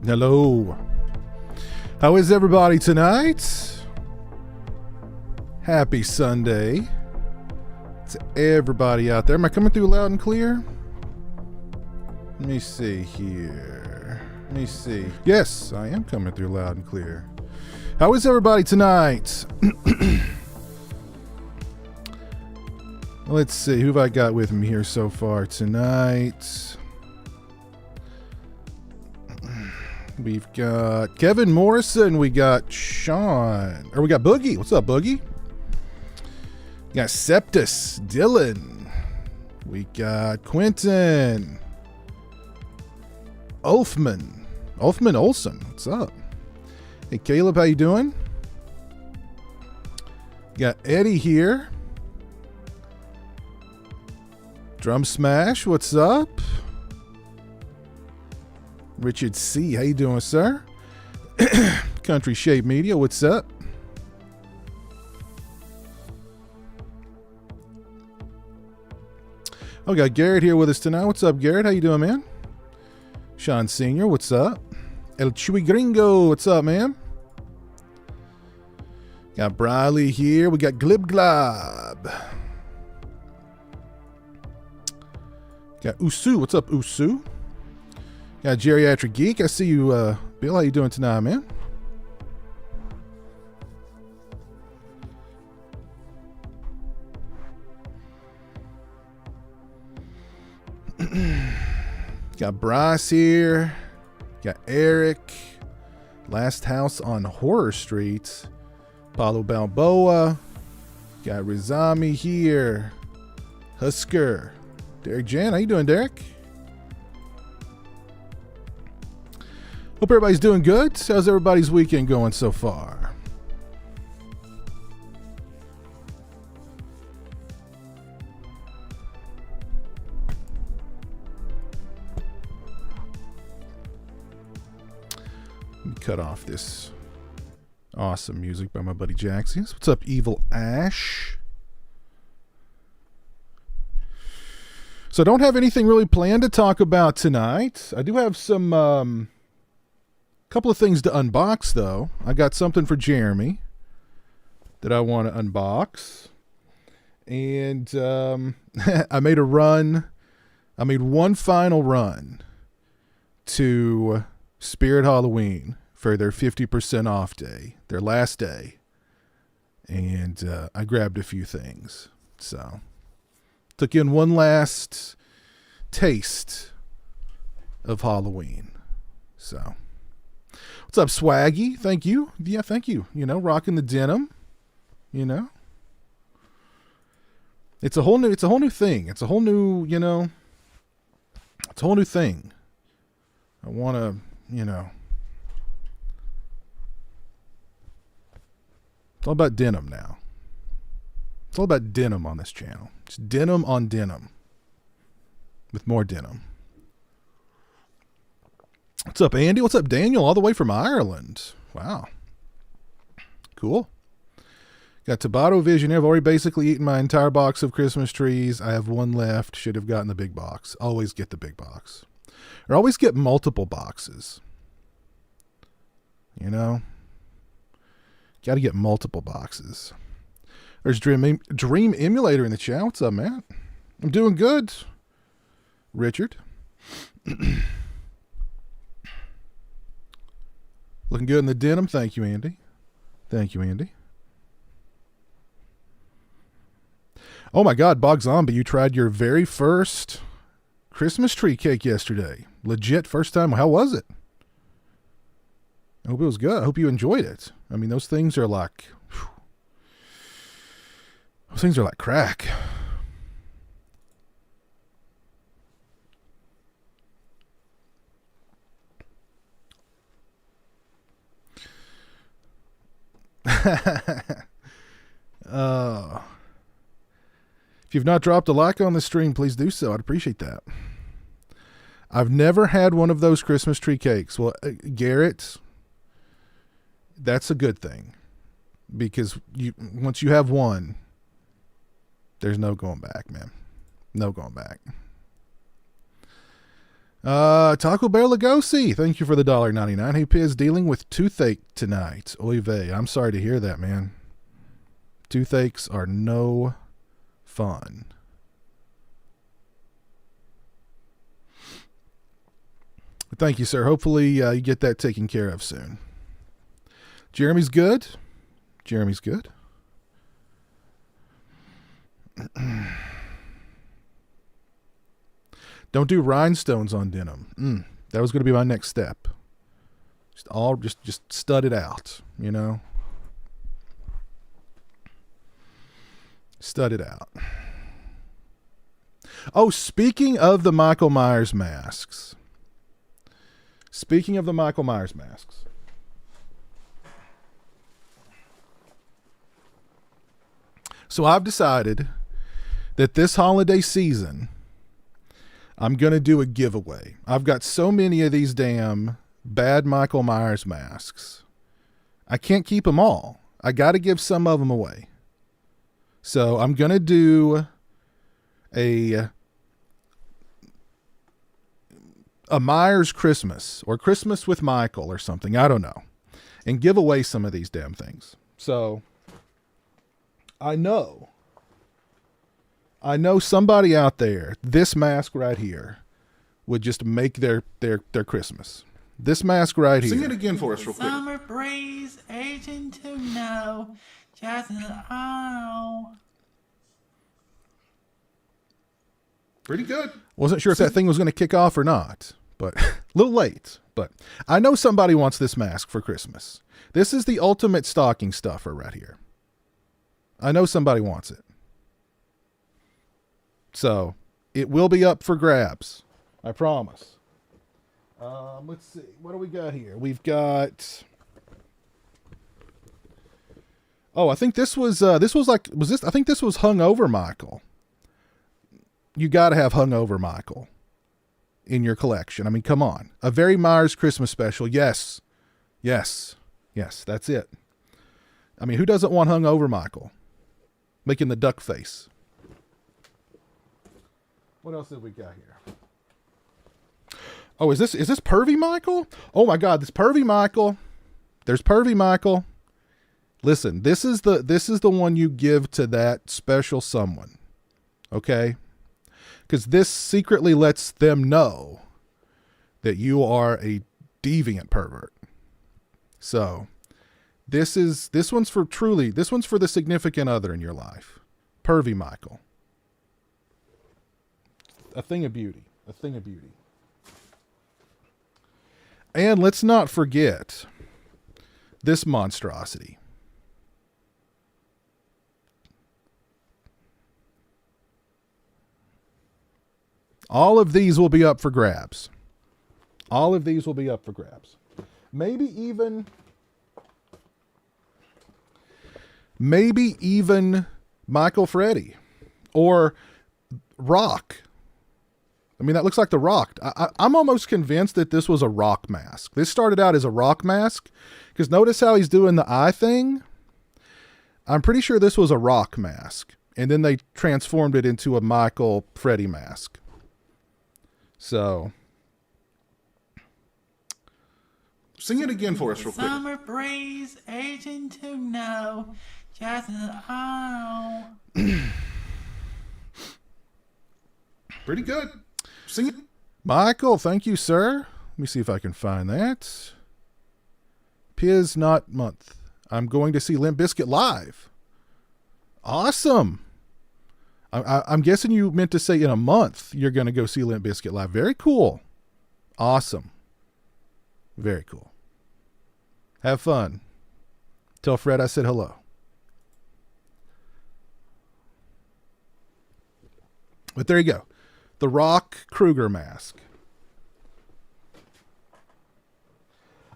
Hello. How is everybody tonight? Happy Sunday to everybody out there. Am I coming through loud and clear? Let me see here. Let me see. Yes, I am coming through loud and clear. How is everybody tonight? Let's see. Who have I got with me here so far tonight? We've got Kevin Morrison. We got Sean. Or we got Boogie. What's up, Boogie? We got Septus. Dylan. We got Quentin. Ulfman. Ulfman Olson. What's up? Hey, Caleb. How you doing? Got Eddie here. Drum Smash. What's up? Richard C. How you doing, sir? Country Shape Media. What's up? Oh, we got Garrett here with us tonight. What's up, Garrett? How you doing, man? Sean Senior. What's up? El Chewy Gringo. What's up, man? Got Briley here. We got Glib Glob. Got Usu. What's up, Usu? Got Geriatric Geek. I see you, Bill. How you doing tonight, man? Got Bryce here. Got Eric. Last House on Horror Street. Paulo Balboa. Got Rizami here. Husker. Derek Jan. How you doing, Derek? Hope everybody's doing good. How's everybody's weekend going so far? Let me cut off this awesome music by my buddy Jaxius. What's up, Evil Ash? So I don't have anything really planned to talk about tonight. I do have some couple of things to unbox, though. I got something for Jeremy that I want to unbox. And I made a run. I made one final run to Spirit Halloween for their 50% off day, their last day. And I grabbed a few things. So, took in one last taste of Halloween. So, what's up, Swaggy? Thank you. Yeah, thank you. You know, rocking the denim. You know, it's a whole new thing. It's a whole new, you know, it's a whole new thing. I want to, you know, it's all about denim now. It's all about denim on this channel. It's denim on denim with more denim. What's up, Andy? What's up, Daniel? All the way from Ireland. Wow. Cool. Got Tabata Vision. I've already basically eaten my entire box of Christmas trees. I have one left. Should have gotten the big box. Always get the big box. Or always get multiple boxes. You know? Got to get multiple boxes. There's Dream Emulator in the chat. What's up, man? I'm doing good. Richard. Looking good in the denim. Thank you, Andy. Thank you, Andy. Oh my God, Bog Zombie, you tried your very first Christmas tree cake yesterday. Legit first time. How was it? I hope it was good. I hope you enjoyed it. I mean, those things are like, whew, those things are like crack. If you've not dropped a like on the stream, please do so. I'd appreciate that. I've never had one of those Christmas tree cakes. Well, Garrett, that's a good thing, because once you have one, there's no going back, man. No going back. Taco Bell Lugosi, thank you for the $1.99. Hey, Piz, dealing with toothache tonight. Oy vey. I'm sorry to hear that, man. Toothaches are no fun. Thank you, sir. Hopefully you get that taken care of soon. Jeremy's good. Jeremy's good. Don't do rhinestones on denim. That was going to be my next step. Just stud it out, you know. Stud it out. Oh, speaking of the Michael Myers masks. So I've decided that this holiday season, I'm going to do a giveaway. I've got so many of these damn bad Michael Myers masks. I can't keep them all. I got to give some of them away. So I'm going to do a Myers Christmas or Christmas with Michael or something. I don't know. And give away some of these damn things. So I know somebody out there, this mask right here would just make their Christmas. This mask right here. Sing it again for us real quick. Summer breeze, aging to know, just oh. Pretty good. Wasn't sure if that thing was going to kick off or not, but a little late. But I know somebody wants this mask for Christmas. This is the ultimate stocking stuffer right here. I know somebody wants it. So it will be up for grabs. I promise. Let's see. What do we got here? We've got. Oh, I think this was I think this was Hungover Michael. You got to have Hungover Michael in your collection. I mean, come on. A Very Myers Christmas special. Yes. Yes. Yes, that's it. I mean, who doesn't want Hungover Michael? Making the duck face. What else have we got here? Oh, is this Pervy Michael? Oh my God, this Pervy Michael. There's Pervy Michael. Listen, this is the one you give to that special someone. Okay? Because this secretly lets them know that you are a deviant pervert. So this one's for the significant other in your life. Pervy Michael. A thing of beauty. A thing of beauty. And let's not forget this monstrosity. All of these will be up for grabs. All of these will be up for grabs. Maybe even Michael Freddy or Rock. I mean, that looks like the Rock. I'm almost convinced that this was a Rock mask. This started out as a Rock mask because notice how he's doing the eye thing. I'm pretty sure this was a Rock mask. And then they transformed it into a Michael Freddy mask. So, sing it again for us real quick. Summer breeze, aging to know, just oh. Pretty good. Sing it. Michael, thank you, sir. Let me see if I can find that. Piz Not Month. I'm going to see Limp Bizkit live. Awesome. I'm guessing you meant to say in a month you're going to go see Limp Bizkit live. Very cool. Awesome. Very cool. Have fun. Tell Fred I said hello. But there you go. The Rock Kruger mask.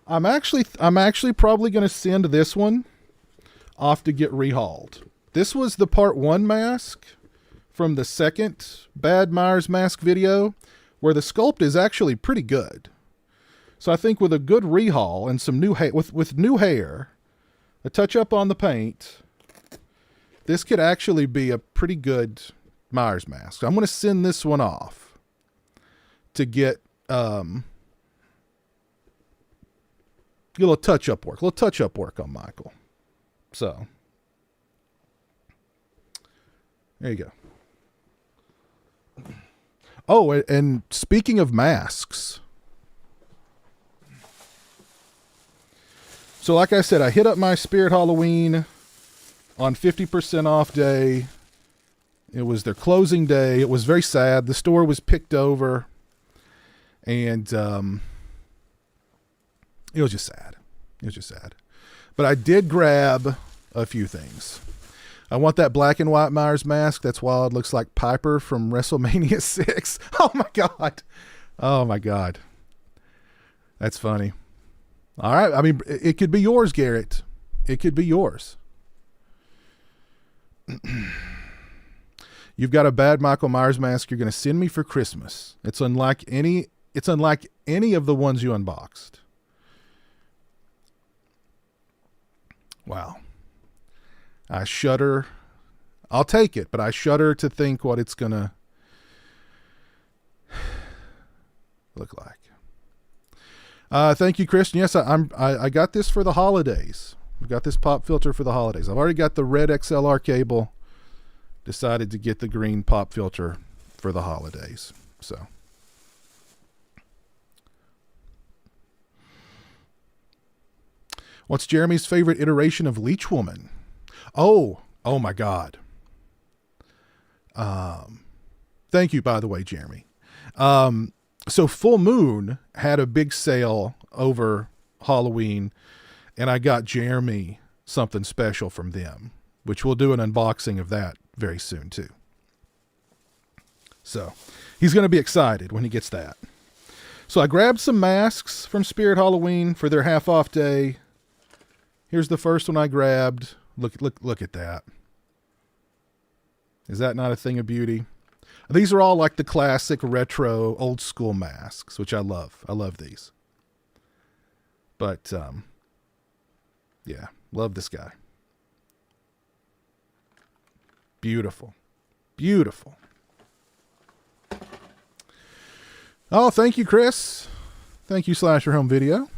I'm actually probably going to send this one off to get rehauled. This was the part 1 mask from the second Bad Myers mask video, where the sculpt is actually pretty good. So I think with a good rehaul and some new with new hair, a touch up on the paint, this could actually be a pretty good Myers mask. So I'm going to send this one off to get a little touch-up work on Michael. So, there you go. Oh, and speaking of masks, so like I said, I hit up my Spirit Halloween on 50% off day. It was their closing day. It was very sad. The store was picked over, and it was just sad. But I did grab a few things. I want that black and white Myers mask. That's wild. Looks like Piper from WrestleMania 6. Oh my God. That's funny. All right. I mean, it could be yours, Garrett. It could be yours. You've got a bad Michael Myers mask you're going to send me for Christmas. It's unlike any of the ones you unboxed. Wow. I shudder. I'll take it, but I shudder to think what it's going to look like. Thank you, Christian. Yes, I got this for the holidays. I got this pop filter for the holidays. I've already got the red XLR cable. Decided to get the green pop filter for the holidays. So. What's Jeremy's favorite iteration of Leech Woman? Oh my God. Thank you, by the way, Jeremy. So Full Moon had a big sale over Halloween, and I got Jeremy something special from them, which we'll do an unboxing of that very soon too. So he's going to be excited when he gets that. So I grabbed some masks from Spirit Halloween for their half off day. Here's the first one I grabbed. Look at that. Is that not a thing of beauty? These are all like the classic retro old school masks, which I love. I love these. But, yeah, love this guy. Beautiful. Beautiful. Oh, thank you, Chris. Thank you, Slasher Home Video.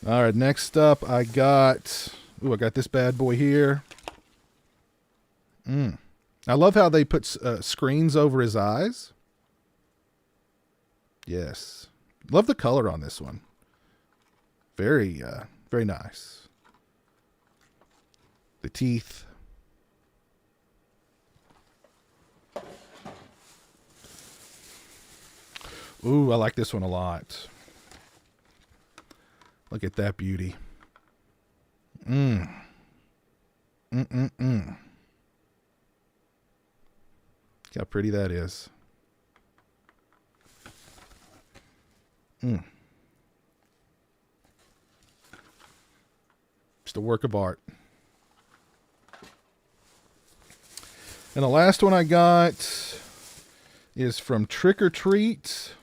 All right, next up, I got this bad boy here. I love how they put screens over his eyes. Yes. Love the color on this one. Very, very nice. The teeth. Ooh, I like this one a lot. Look at that beauty. Look how pretty that is. Just a work of art. And the last one I got is from Trick or Treat.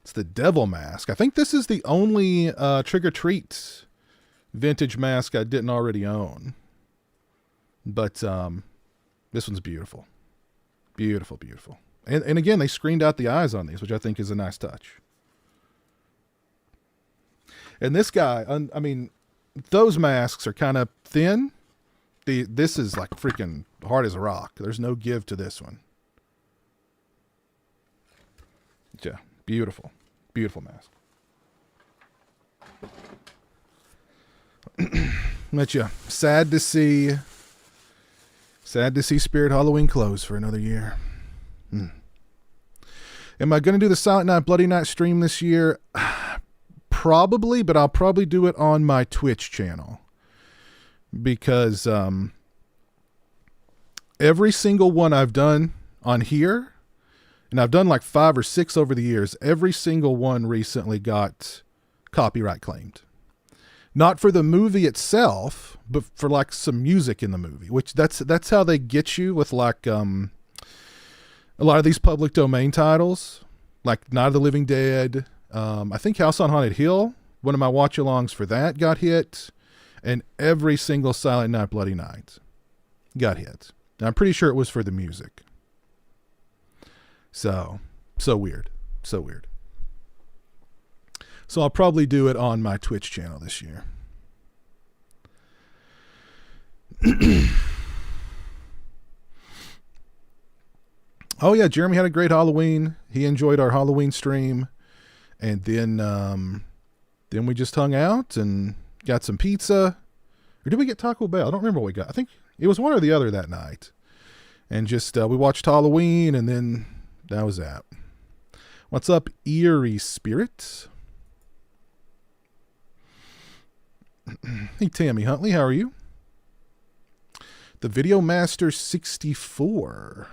It's the Devil Mask. I think this is the only Trick or Treat vintage mask I didn't already own. But this one's beautiful. Beautiful, beautiful. And again, they screened out the eyes on these, which I think is a nice touch. And this guy, I mean, those masks are kind of thin. This is like freaking hard as a rock. There's no give to this one. Yeah, beautiful. Beautiful mask. But yeah, sad to see Spirit Halloween close for another year. Am I going to do the Silent Night Bloody Night stream this year? Probably, but I'll probably do it on my Twitch channel. Because every single one I've done on here, and I've done like 5 or 6 over the years, every single one recently got copyright claimed. Not for the movie itself, but for like some music in the movie, which that's how they get you with like a lot of these public domain titles, like Night of the Living Dead. I think House on Haunted Hill, one of my watch-alongs for that got hit, and every single Silent Night Bloody Night got hit. And I'm pretty sure it was for the music. So, So weird. So weird. So I'll probably do it on my Twitch channel this year. Oh yeah, Jeremy had a great Halloween. He enjoyed our Halloween stream, and then we just hung out and got some pizza. Or did we get Taco Bell? I don't remember what we got. I think it was one or the other that night. And just we watched Halloween, and then that was that. What's up, Eerie Spirit? Hey, Tammy Huntley, how are you? The Video Master 64.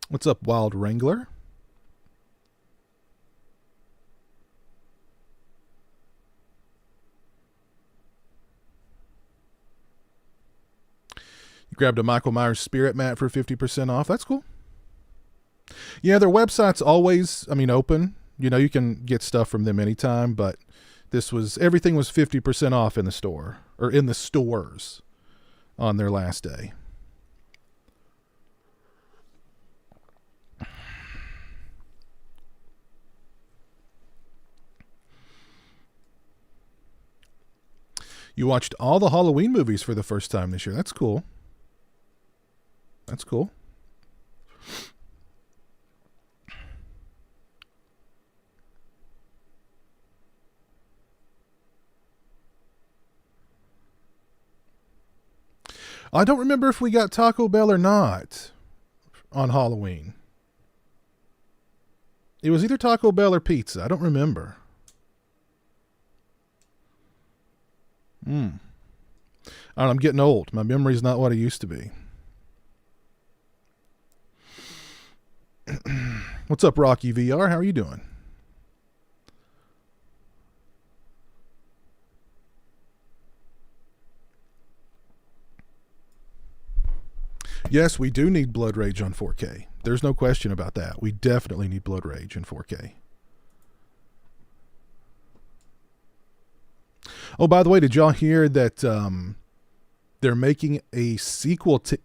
What's up, Wild Wrangler? You grabbed a Michael Myers Spirit mat for 50% off. That's cool. Yeah, their website's always, open. You know, you can get stuff from them anytime, but everything was 50% off in the store, or in the stores on their last day. You watched all the Halloween movies for the first time this year. That's cool. That's cool. I don't remember if we got Taco Bell or not on Halloween. It was either Taco Bell or pizza. I don't remember. I don't know, I'm getting old. My memory's not what it used to be. What's up, Rocky VR? How are you doing? Yes, we do need Blood Rage on 4K. There's no question about that. We definitely need Blood Rage in 4K. Oh, by the way, did y'all hear that they're making a sequel to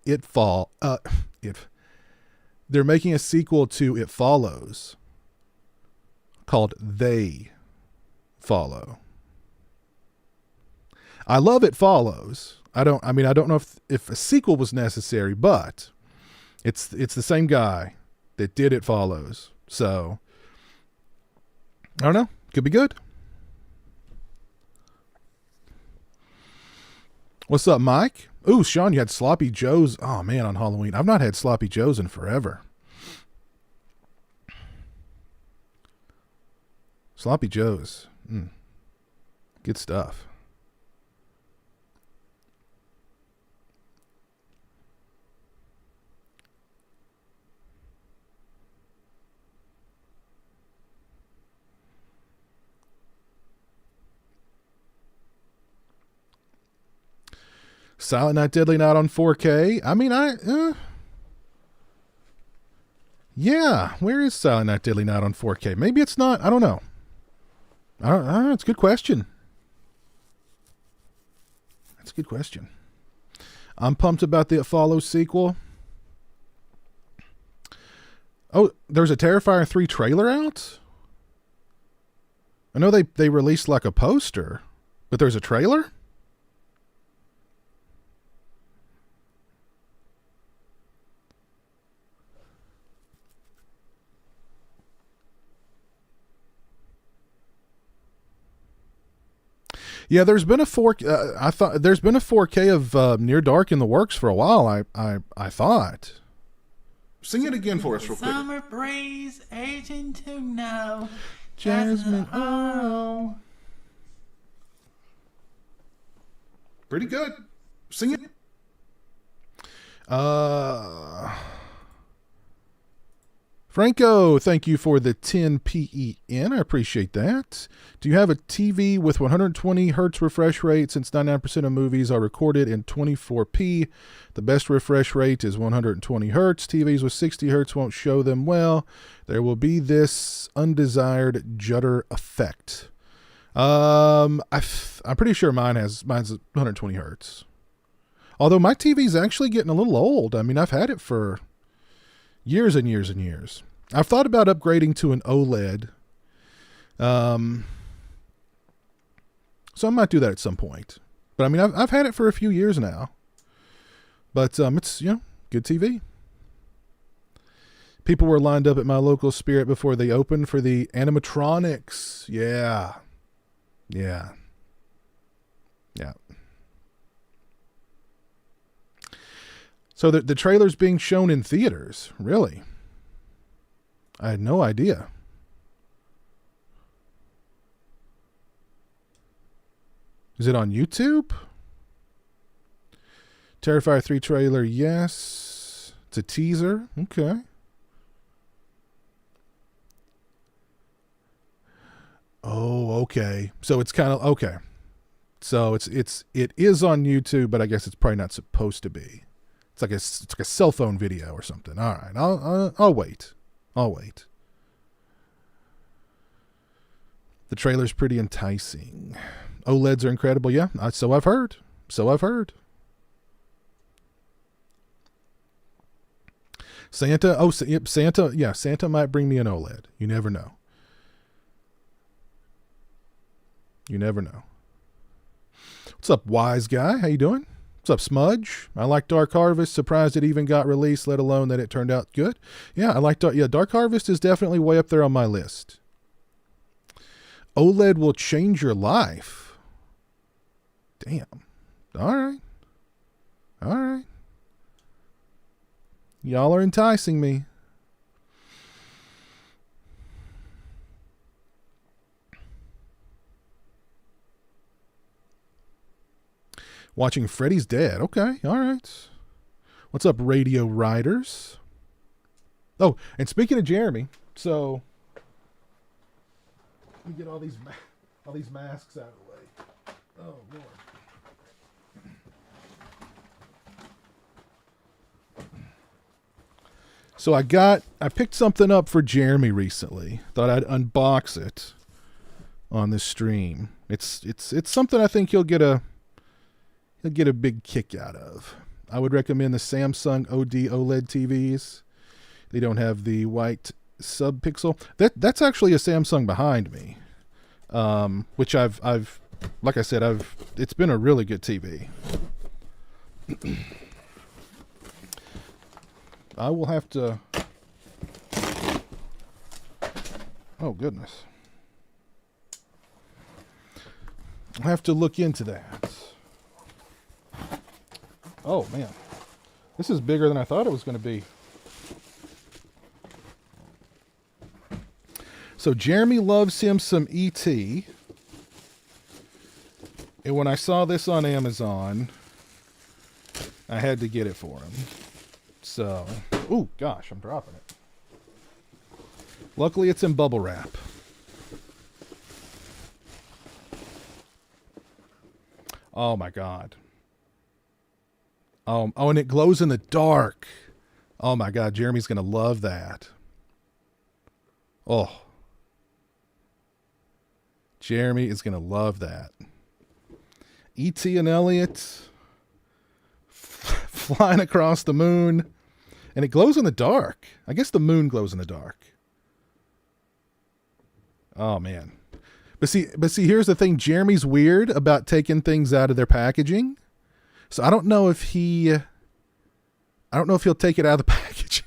They're making a sequel to It Follows called They Follow. I love It Follows. I don't know if a sequel was necessary, but it's the same guy that did It Follows. So I don't know. Could be good. What's up, Mike? Ooh, Sean, you had Sloppy Joe's. Oh, man, on Halloween. I've not had Sloppy Joe's in forever. Sloppy Joe's. Good stuff. Silent Night, Deadly Night on 4K. Yeah, where is Silent Night, Deadly Night on 4K? Maybe it's not. I don't know. I don't know. It's a good question. That's a good question. I'm pumped about the It Follows sequel. Oh, there's a Terrifier 3 trailer out? I know they released like a poster, but there's a trailer? Yeah, there's been a 4K. There's been a 4K of Near Dark in the works for a while. I thought. Sing it again for us real quick. Summer breeze, aging to know. Jasmine, oh. Pretty good. Sing it. Franco, thank you for the 10 PEN. I appreciate that. Do you have a TV with 120 hertz refresh rate since 99% of movies are recorded in 24p? The best refresh rate is 120 hertz. TVs with 60 hertz won't show them well. There will be this undesired judder effect. I'm pretty sure mine's 120 hertz. Although my TV's actually getting a little old. I mean, I've had it for years and years and years. I've thought about upgrading to an OLED. So I might do that at some point. But I mean, I've had it for a few years now. But it's, good TV. People were lined up at my local Spirit before they opened for the animatronics. Yeah. So the trailer's being shown in theaters. Really? I had no idea. Is it on YouTube? Terrifier 3 trailer, yes. It's a teaser. Okay. Oh, okay. So it's kind of okay. So it is on YouTube, but I guess it's probably not supposed to be. It's like a cell phone video or something. All right, I'll wait. I'll wait. The trailer's pretty enticing. OLEDs are incredible. Yeah, so I've heard. Santa. Oh, yep, Santa. Yeah, Santa might bring me an OLED. You never know. What's up, wise guy? How you doing? What's up, Smudge? I like Dark Harvest. Surprised it even got released, let alone that it turned out good. Yeah, I like Dark Harvest is definitely way up there on my list. OLED will change your life. Damn. All right. Y'all are enticing me. Watching Freddy's Dead. Okay, all right. What's up, Radio Riders? Oh, and speaking of Jeremy, so let me get all these masks out of the way. Oh Lord. So I picked something up for Jeremy recently. Thought I'd unbox it on this stream. It's something I think he'll get a big kick out of. I would recommend the Samsung OD OLED TVs. They don't have the white sub-pixel. That's actually a Samsung behind me, which I've like I said, it's been a really good TV. I will have to. Oh goodness, I'll have to look into that. Oh man, this is bigger than I thought it was going to be. So Jeremy loves him some E.T. And when I saw this on Amazon, I had to get it for him. So, ooh, gosh, I'm dropping it. Luckily, it's in bubble wrap. Oh my God. Oh, and it glows in the dark. Oh my God, Jeremy's going to love that. Oh. Jeremy is going to love that. E.T. and Elliot flying across the moon. And it glows in the dark. I guess the moon glows in the dark. Oh, man. But see, here's the thing. Jeremy's weird about taking things out of their packaging. So I don't know if he'll take it out of the packaging.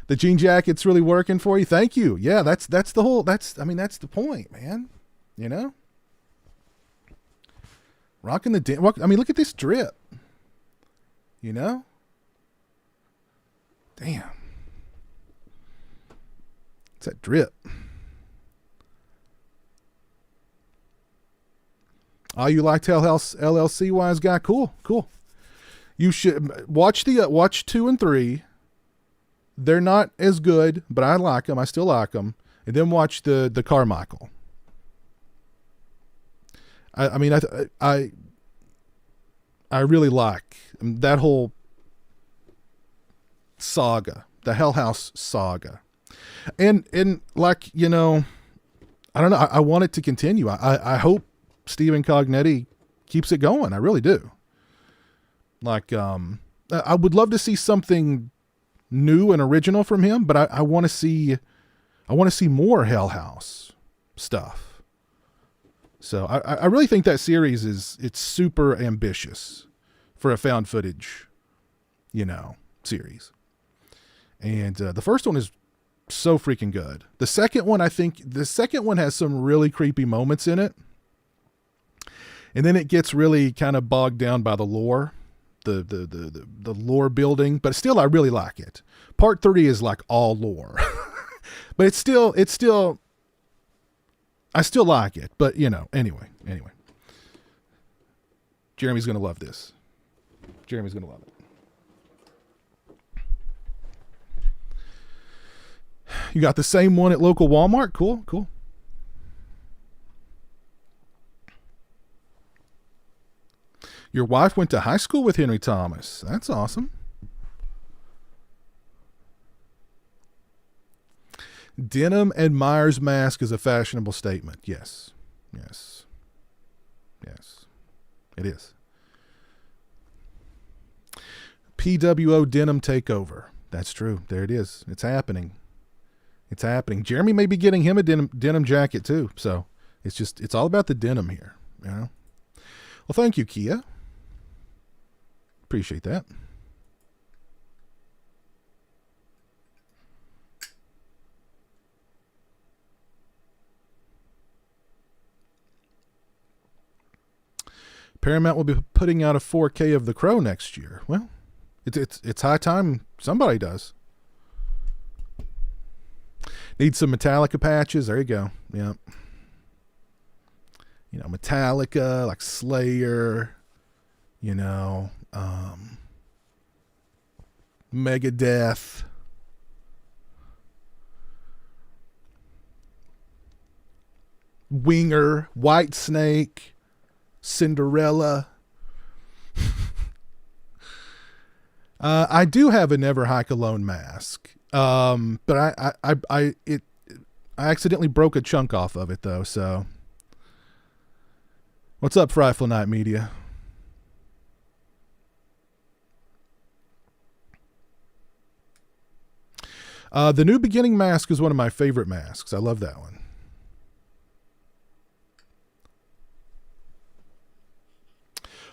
The jean jacket's really working for you. Thank you. Yeah, that's the point, man. You know? Rocking the look at this drip. You know? Damn. It's that drip. Oh, you liked LLC, wise guy? Cool. You should watch 2 and 3. They're not as good, but I like them. I still like them. And then watch the Carmichael. I really like that whole saga, the Hell House saga, and like, you know, I don't know. I want it to continue. I hope Stephen Cognetti keeps it going. I really do. Like, I would love to see something new and original from him, but I want to see more Hell House stuff. So I really think that series it's super ambitious for a found footage, series. And the first one is so freaking good. The second one has some really creepy moments in it. And then it gets really kind of bogged down by the lore, the lore building, but still I really like it. Part 3 is like all lore. But it's still I still like it, but anyway. Jeremy's going to love this. Jeremy's going to love it. You got the same one at local Walmart? Cool. Your wife went to high school with Henry Thomas. That's awesome. Denim and Myers mask is a fashionable statement. Yes. It is. PWO denim takeover. That's true. There it is. It's happening. Jeremy may be getting him a denim jacket too. So it's all about the denim here. Well, thank you, Kia. Appreciate that. Paramount will be putting out a 4K of The Crow next year. Well, it's high time somebody does. Need some Metallica patches. There you go. Yeah. Metallica, like Slayer, Megadeth. Winger, Whitesnake, Cinderella. I do have a Never Hike Alone mask. But I accidentally broke a chunk off of it though. So what's up, Frightful Night Media? The New Beginning mask is one of my favorite masks. I love that one.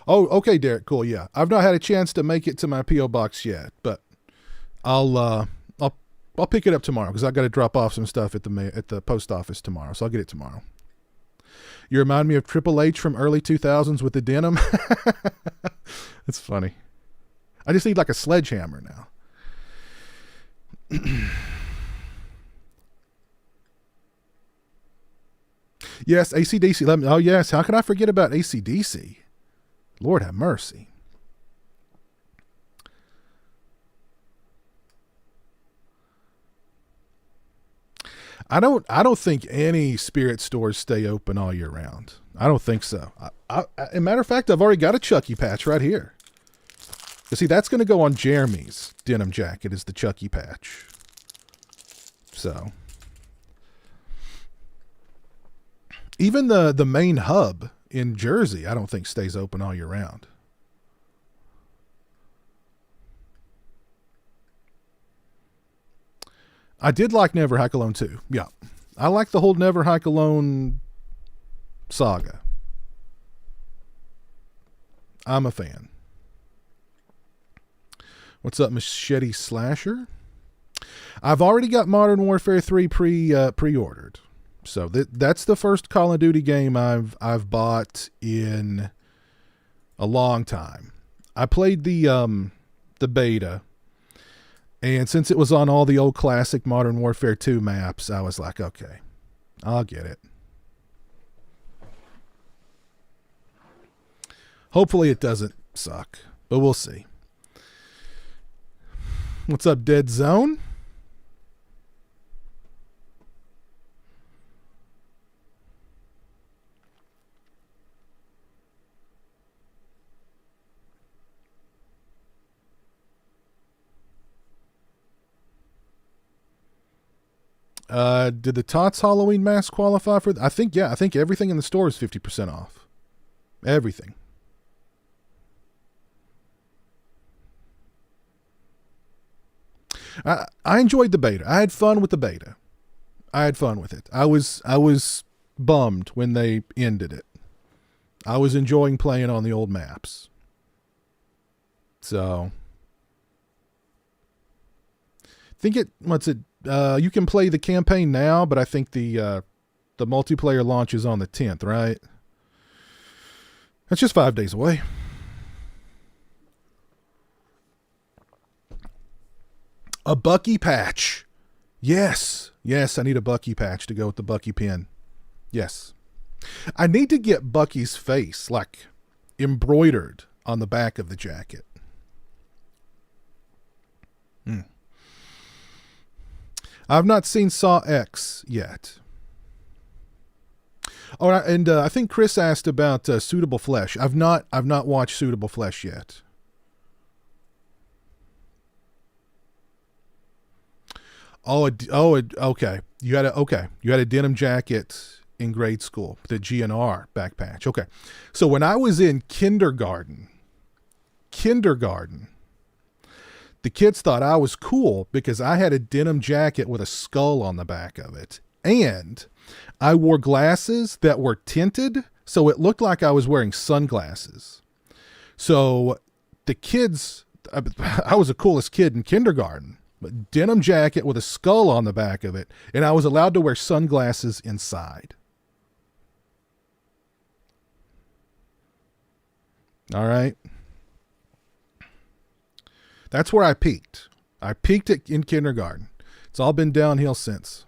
Oh, okay, Derek. Cool. Yeah. I've not had a chance to make it to my P.O. box yet, but I'll pick it up tomorrow because I got to drop off some stuff at the post office tomorrow. So I'll get it tomorrow. You remind me of Triple H from early 2000s with the denim. That's funny. I just need like a sledgehammer now. Yes, AC/DC. Oh, yes. How can I forget about AC/DC? Lord have mercy. I don't think any spirit stores stay open all year round. I don't think so. As a matter of fact, I've already got a Chucky patch right here. You see, that's going to go on Jeremy's denim jacket is the Chucky patch. So even the main hub in Jersey, I don't think stays open all year round. I did like Never Hike Alone too. Yeah. I like the whole Never Hike Alone saga. I'm a fan. What's up, Machete Slasher? I've already got Modern Warfare 3 pre-ordered. So that's the first Call of Duty game I've bought in a long time. I played the beta, and since it was on all the old classic Modern Warfare 2 maps, I was like, okay, I'll get it. Hopefully it doesn't suck, but we'll see. What's up, Dead Zone? Did the Tots Halloween mask qualify for? I think everything in the store is 50% off. Everything. I enjoyed the beta. I had fun with the beta. I had fun with it. I was bummed when they ended it. I was enjoying playing on the old maps. So, you can play the campaign now, but I think the multiplayer launch is on the 10th, right? That's just 5 days away. A Bucky patch. Yes, I need a Bucky patch to go with the Bucky pin. Yes. I need to get Bucky's face, like, embroidered on the back of the jacket. I've not seen Saw X yet. Oh, and I think Chris asked about Suitable Flesh. I've not watched Suitable Flesh yet. Okay. You had a denim jacket in grade school, the GNR back patch. Okay. So when I was in kindergarten, the kids thought I was cool because I had a denim jacket with a skull on the back of it. And I wore glasses that were tinted, so it looked like I was wearing sunglasses. So the kids, I was the coolest kid in kindergarten. But denim jacket with a skull on the back of it, and I was allowed to wear sunglasses inside. All right. That's where I peaked. I peaked in kindergarten. It's all been downhill since.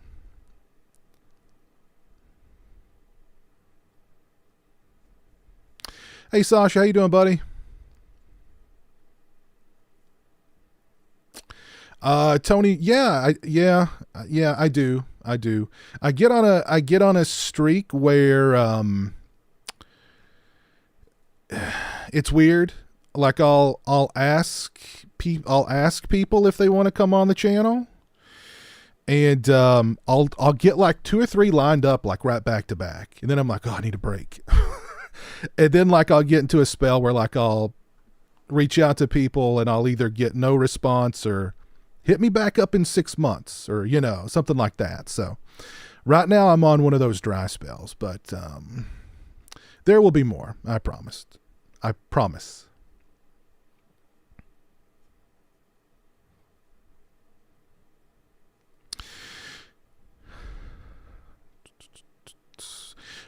Hey, Sasha, how you doing, buddy? Tony, I do. I get on a streak where it's weird. Like I'll ask people if they want to come on the channel, and I'll get like 2 or 3 lined up like right back to back, and then I'm like, oh, I need a break. And then like I'll get into a spell where like I'll reach out to people and I'll either get no response or hit me back up in 6 months or, something like that. So right now I'm on one of those dry spells, but there will be more. I promise.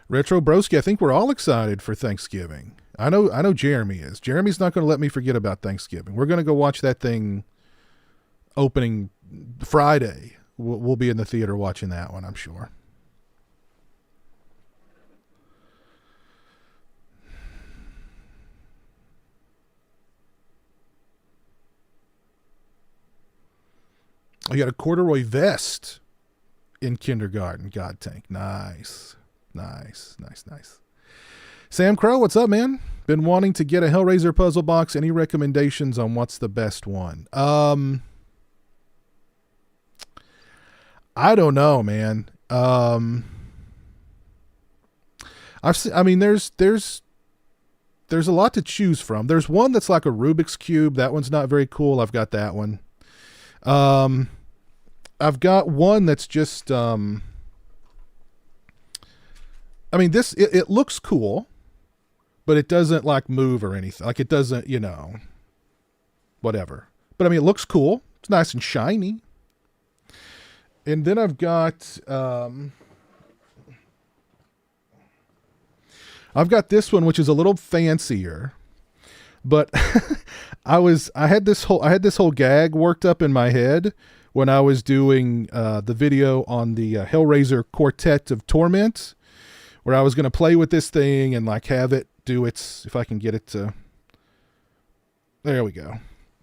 Retro Broski, I think we're all excited for Thanksgiving. I know Jeremy is. Jeremy's not going to let me forget about Thanksgiving. We're going to go watch that thing opening Friday. We'll be in the theater watching that one, I'm sure. I got a corduroy vest in kindergarten. God tank. Nice. Sam Crow, what's up, man? Been wanting to get a Hellraiser puzzle box. Any recommendations on what's the best one? I don't know, man. There's a lot to choose from. There's one that's like a Rubik's Cube. That one's not very cool. I've got that one. I've got one that's just, it looks cool, but it doesn't like move or anything. Like it doesn't, whatever. But it looks cool. It's nice and shiny. And then I've got this one, which is a little fancier, but I had this whole gag worked up in my head when I was doing the video on the Hellraiser Quartet of Torment, where I was going to play with this thing and like have it do its, if I can get it to, there we go.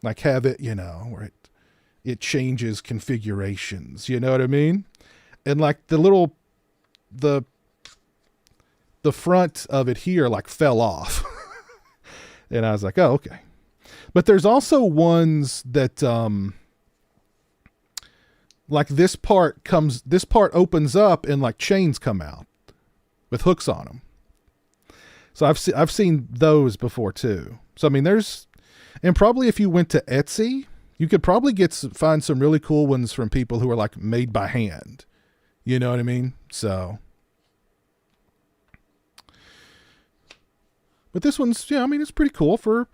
Like have it, where it changes configurations, you know what I mean? And like the front of it here like fell off. And I was like, oh, okay. But there's also ones that, like this part opens up and like chains come out with hooks on them. So I've seen those before too. So and probably if you went to Etsy, You could probably find some really cool ones from people who are like made by hand. You know what I mean? So, but this one's, yeah, I mean, it's pretty cool for,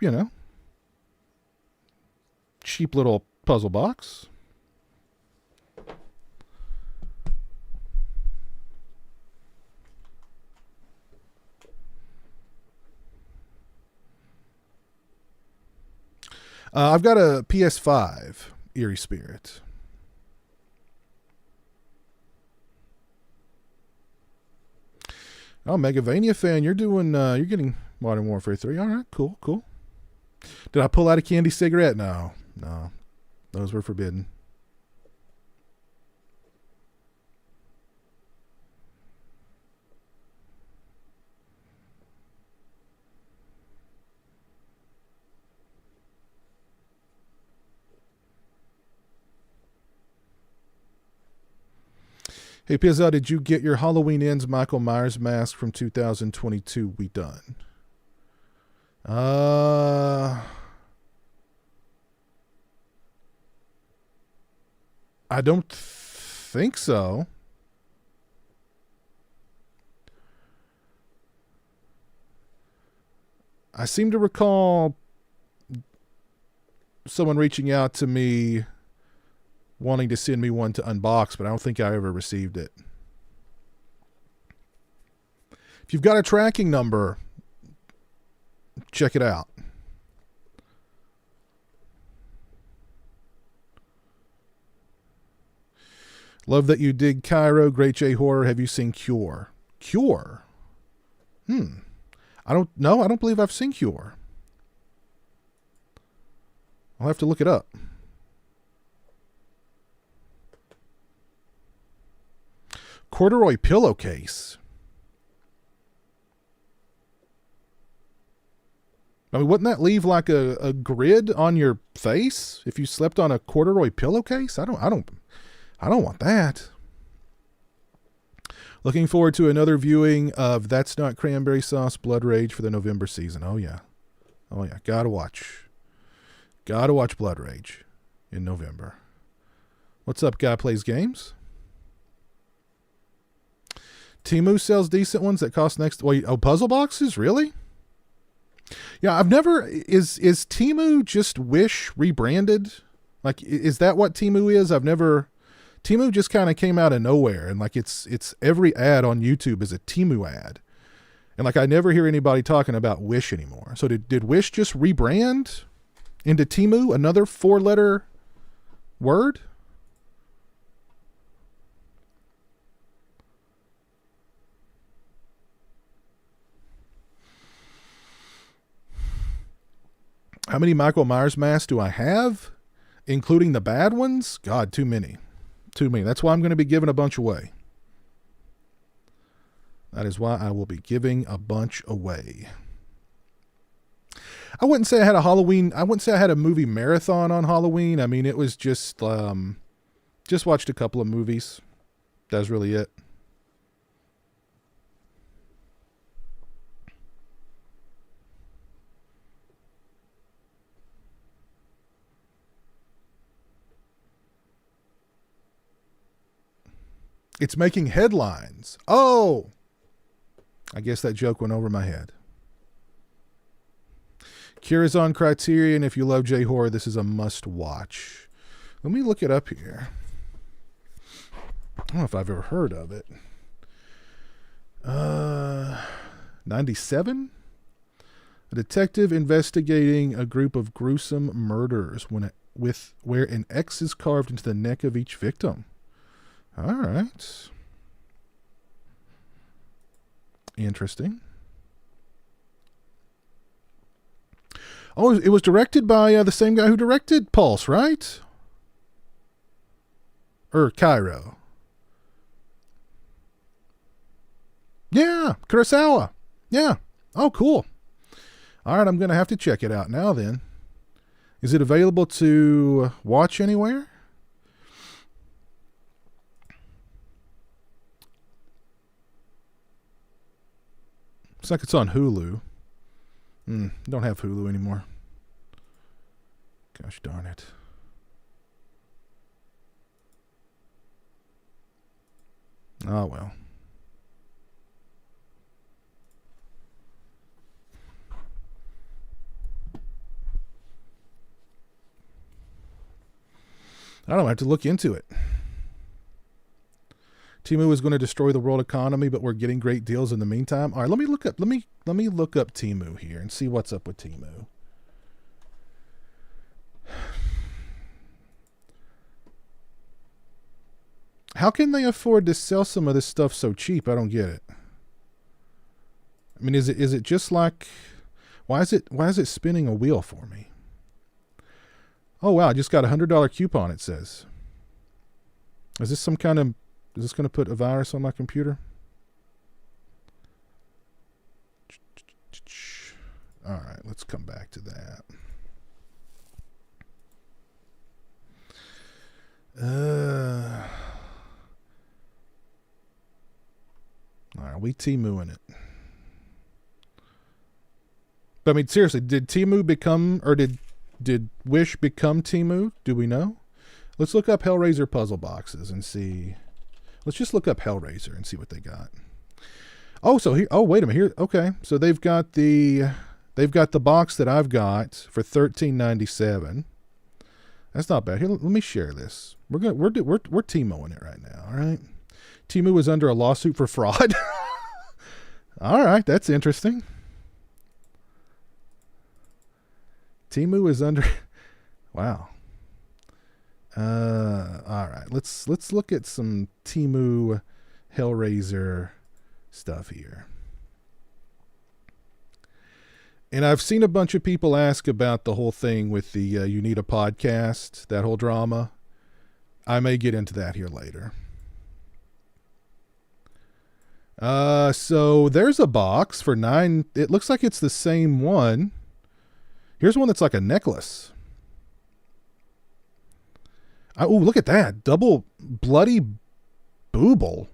cheap little puzzle box. I've got a PS5 Eerie Spirit. Oh, Megavania fan, you're getting Modern Warfare 3. All right, cool. Did I pull out a candy cigarette? No. Those were forbidden. Hey, Pizza, did you get your Halloween Ends Michael Myers mask from 2022? We done. I don't think so. I seem to recall someone reaching out to me wanting to send me one to unbox, but I don't think I ever received it. If you've got a tracking number, check it out. Love that you dig Cairo. Great J Horror. Have you seen Cure? Cure? I don't know. I don't believe I've seen Cure. I'll have to look it up. Corduroy pillowcase. I mean, wouldn't that leave like a grid on your face if you slept on a corduroy pillowcase? I don't want that. Looking forward to another viewing of That's Not Cranberry Sauce Blood Rage for the November season. Oh yeah. Gotta watch Blood Rage in November. What's up, Guy Plays Games? Temu sells decent ones that cost next. Wait, puzzle boxes? Really? Yeah, I've never. Is Temu just Wish rebranded? Like, is that what Temu is? I've never. Temu just kind of came out of nowhere, and like it's every ad on YouTube is a Temu ad, and like I never hear anybody talking about Wish anymore. So did Wish just rebrand into Temu, another 4-letter word? How many Michael Myers masks do I have, including the bad ones? God, too many. That's why I'm going to be giving a bunch away. That is why I will be giving a bunch away. I wouldn't say I had a movie marathon on Halloween. I mean, it was just watched a couple of movies. That was really it. It's making headlines. Oh! I guess that joke went over my head. Cure is on Criterion. If you love J-horror, this is a must-watch. Let me look it up here. I don't know if I've ever heard of it. 97? A detective investigating a group of gruesome murders where an X is carved into the neck of each victim. All right. Interesting. Oh, it was directed by the same guy who directed Pulse, right? Or Cairo. Yeah, Kurosawa. Yeah. Oh, cool. All right, I'm going to have to check it out now then. Is it available to watch anywhere? Looks like it's on Hulu. Don't have Hulu anymore. Gosh darn it. Oh, well. I don't have to look into it. Temu is going to destroy the world economy, but we're getting great deals in the meantime. All right, let me look up Temu here and see what's up with Temu. How can they afford to sell some of this stuff so cheap? I don't get it. I mean, is it just like, why is it spinning a wheel for me? Oh wow, I just got $100 coupon, it says. Is this going to put a virus on my computer? All right, let's come back to that. All right, we Temuing it. But I mean, seriously, did Temu become, or did Wish become Temu? Do we know? Let's look up Hellraiser puzzle boxes and see. Let's just look up Hellraiser and see what they got. Oh, so here. Oh, wait a minute. Here. Okay, so they've got the box that I've got for $13.97. That's not bad. Here, let me share this. We're Temuing it right now. All right. Temu is under a lawsuit for fraud. All right, that's interesting. Temu is under. Wow. All right, let's look at some Temu Hellraiser stuff here. And I've seen a bunch of people ask about the whole thing with the you need a podcast, that whole drama. I may get into that here later. So there's a box for $9. It looks like it's the same one. Here's one that's like a necklace. Oh, look at that. Double bloody booble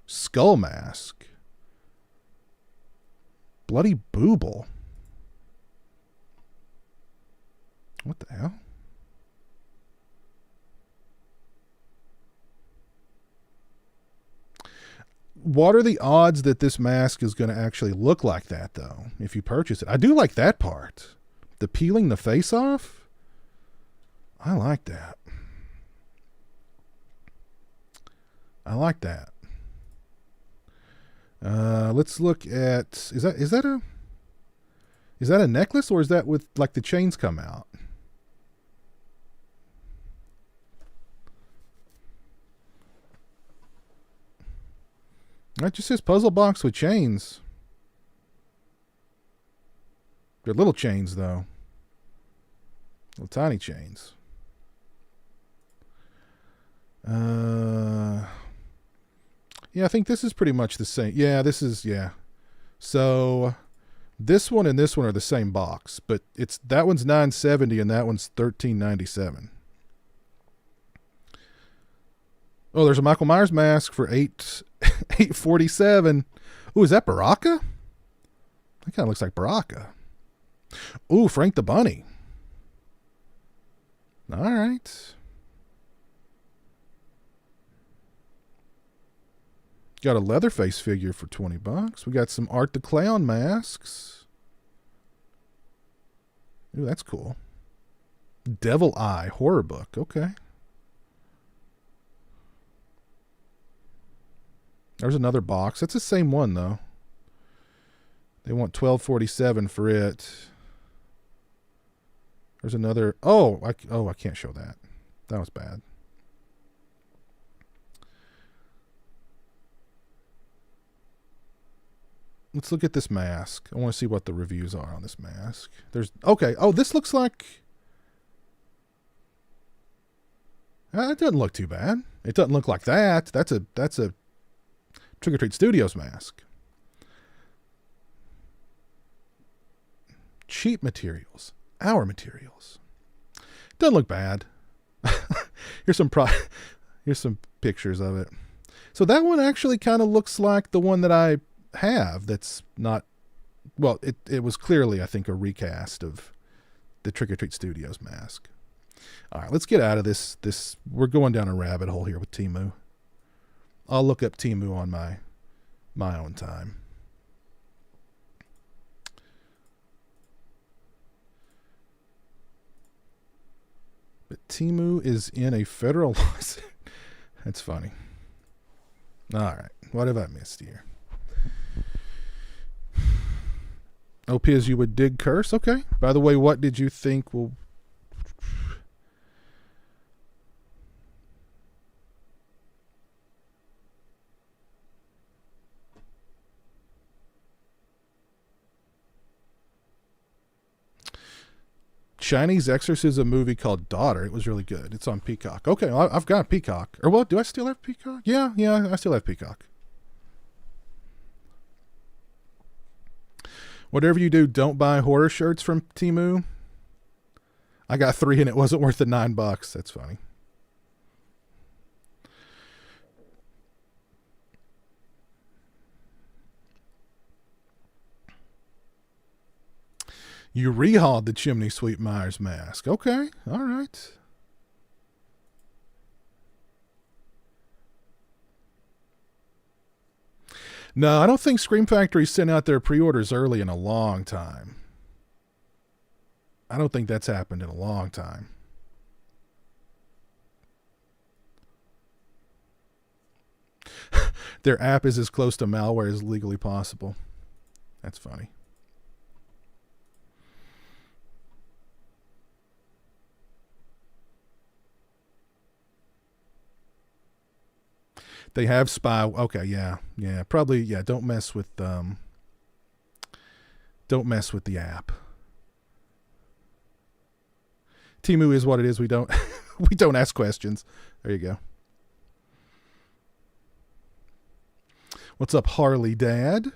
skull mask. Bloody booble. What the hell? What are the odds that this mask is going to actually look like that, though, if you purchase it? I do like that part. The peeling the face off? I like that. I like that. Let's look at, is that a necklace, or is that with like the chains come out? That just says puzzle box with chains. They're little chains, though. Little tiny chains. Yeah, I think this is pretty much the same. Yeah, this is, yeah. So this one and this one are the same box, but that one's $9.70 and that one's $13.97. Oh, there's a Michael Myers mask for $8.47. Ooh, is that Baraka? That kind of looks like Baraka. Ooh, Frank the Bunny. All right. Got a Leatherface figure for $20. We got some Art the Clown masks. Ooh, that's cool. Devil Eye horror book. Okay. There's another box. That's the same one, though. They want $12.47 for it. There's another. Oh, I can't show that. That was bad. Let's look at this mask. I want to see what the reviews are on this mask. Okay. Oh, this looks like. It doesn't look too bad. It doesn't look like that. That's a Trick or Treat Studios mask. Cheap materials. Our materials. Doesn't look bad. Here's some pictures of it. So that one actually kind of looks like the one that I have. That's not. Well, it was clearly, I think, a recast of the Trick or Treat Studios mask. All right, let's get out of this. We're going down a rabbit hole here with Temu. I'll look up Temu on my own time. But Temu is in a federal lawsuit. That's funny. All right. What have I missed here? OP as you would dig curse. Okay. By the way, what did you think will... Chinese Exorcism movie called Daughter. It was really good. It's on Peacock. Okay, well, I've got Peacock. Or what? Do I still have Peacock? Yeah, I still have Peacock. Whatever you do, don't buy horror shirts from Temu. I got 3 and it wasn't worth the $9. That's funny. You rehauled the Chimney Sweep Myers mask. Okay, all right. No, I don't think Scream Factory sent out their pre-orders early in a long time. I don't think that's happened in a long time. Their app is as close to malware as legally possible. That's funny. They have spy. Okay, yeah, probably, yeah. Don't mess with the app. Temu is what it is. We don't we don't ask questions. There you go. What's up, Harley Dad?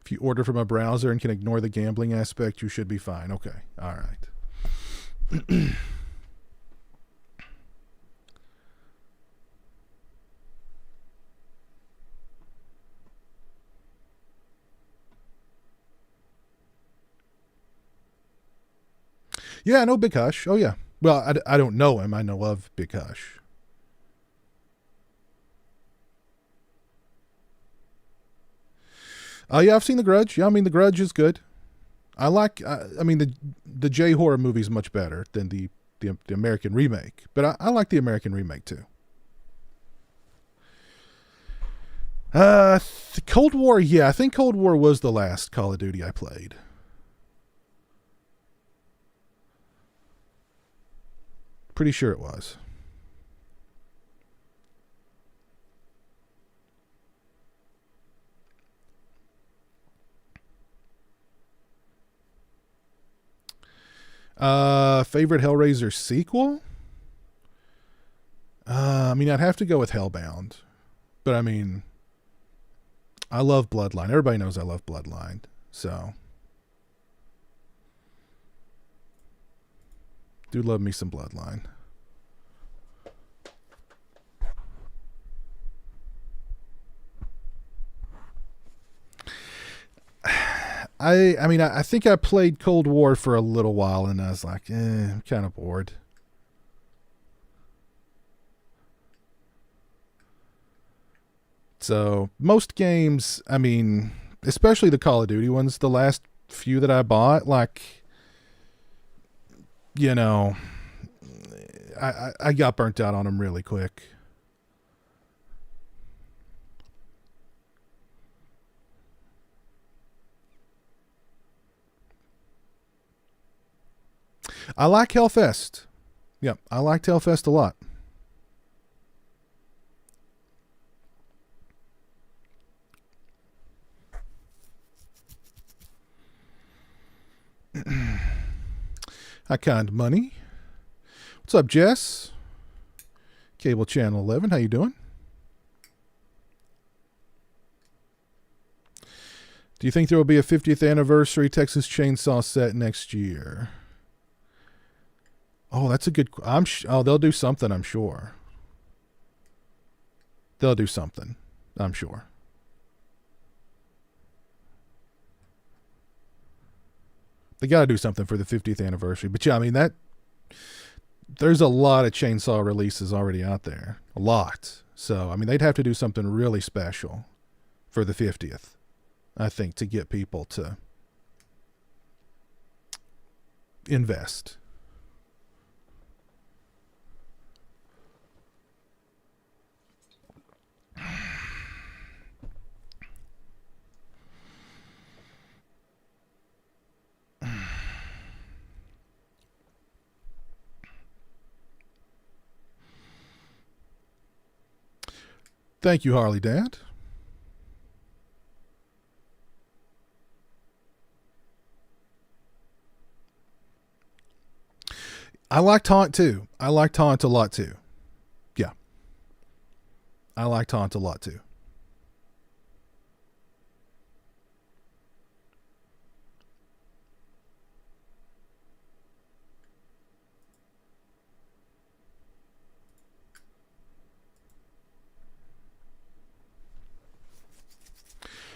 If you order from a browser and can ignore the gambling aspect, you should be fine. Okay. All right. Yeah, I know Big Hush. Oh, yeah. Well, I don't know him. I know of Big Hush. Yeah, I've seen The Grudge. Yeah, I mean, The Grudge is good. I like, I mean, the J horror movie is much better than the American remake, but I like the American remake too. Cold War, yeah, I think Cold War was the last Call of Duty I played. Pretty sure it was. Favorite Hellraiser sequel? I mean, I'd have to go with Hellbound. But I mean, I love Bloodline. Everybody knows I love Bloodline. So, do love me some Bloodline. I mean, I think I played Cold War for a little while, and I was like, I'm kind of bored. So, most games, I mean, especially the Call of Duty ones, the last few that I bought, like, you know, I got burnt out on them really quick. I like Hellfest. Yep, I liked Hellfest a lot. Hi, Kind Money. What's up, Jess? Cable Channel 11, how you doing? Do you think there will be a 50th anniversary Texas Chainsaw set next year? Oh, that's a good... they'll do something, I'm sure. They'll do something, I'm sure. They got to do something for the 50th anniversary. But yeah, I mean, there's a lot of Chainsaw releases already out there. A lot. So, I mean, they'd have to do something really special for the 50th, I think, to get people to invest. Thank you, Harley Dad. I liked Haunt too. I liked Haunt a lot too. Yeah. I liked Haunt a lot too.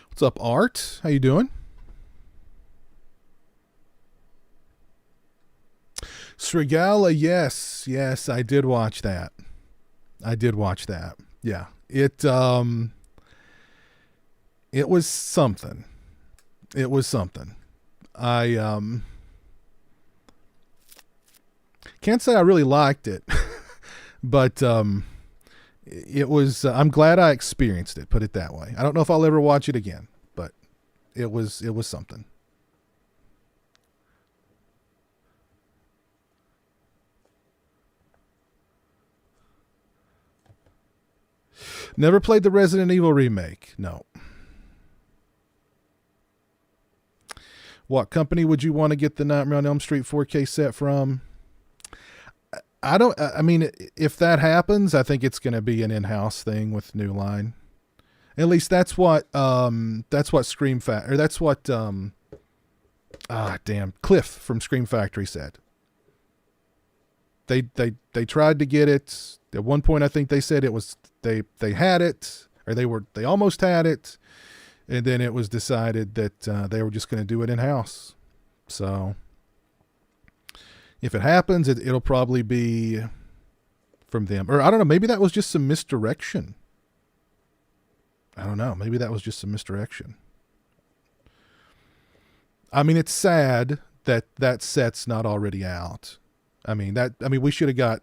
What's up, Art? How you doing? Srigala, yes, I did watch that. Yeah. It was something. I can't say I really liked it, but it was I'm glad I experienced it, put it that way. I don't know if I'll ever watch it again, but it was something. Never played the Resident Evil remake. No. What company would you want to get the Nightmare on Elm Street 4K set from? I mean, if that happens, I think it's going to be an in-house thing with New Line. At least that's what Scream Factory, or that's what Cliff from Scream Factory said. They tried to get it. At one point I think they said it was they had it, or they almost had it, and then it was decided that they were just going to do it in-house. So if it happens, it'll probably be from them. Or I don't know, maybe that was just some misdirection. I don't know. Maybe that was just some misdirection. I mean, it's sad that set's not already out. I mean, we should have got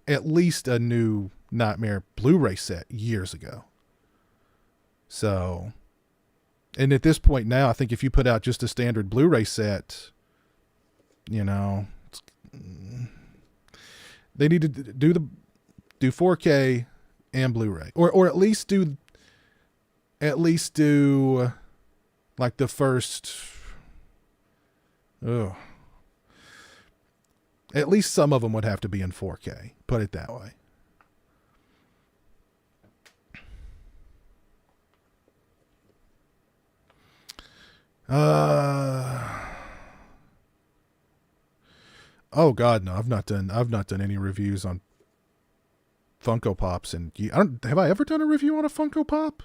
at least a new Nightmare Blu-ray set years ago. So, and at this point now, I think if you put out just a standard Blu-ray set, you know, they need to do 4K and Blu-ray, or at least do like the first, at least some of them would have to be in 4K, put it that way. Oh God, no! I've not done any reviews on Funko Pops, and have I ever done a review on a Funko Pop?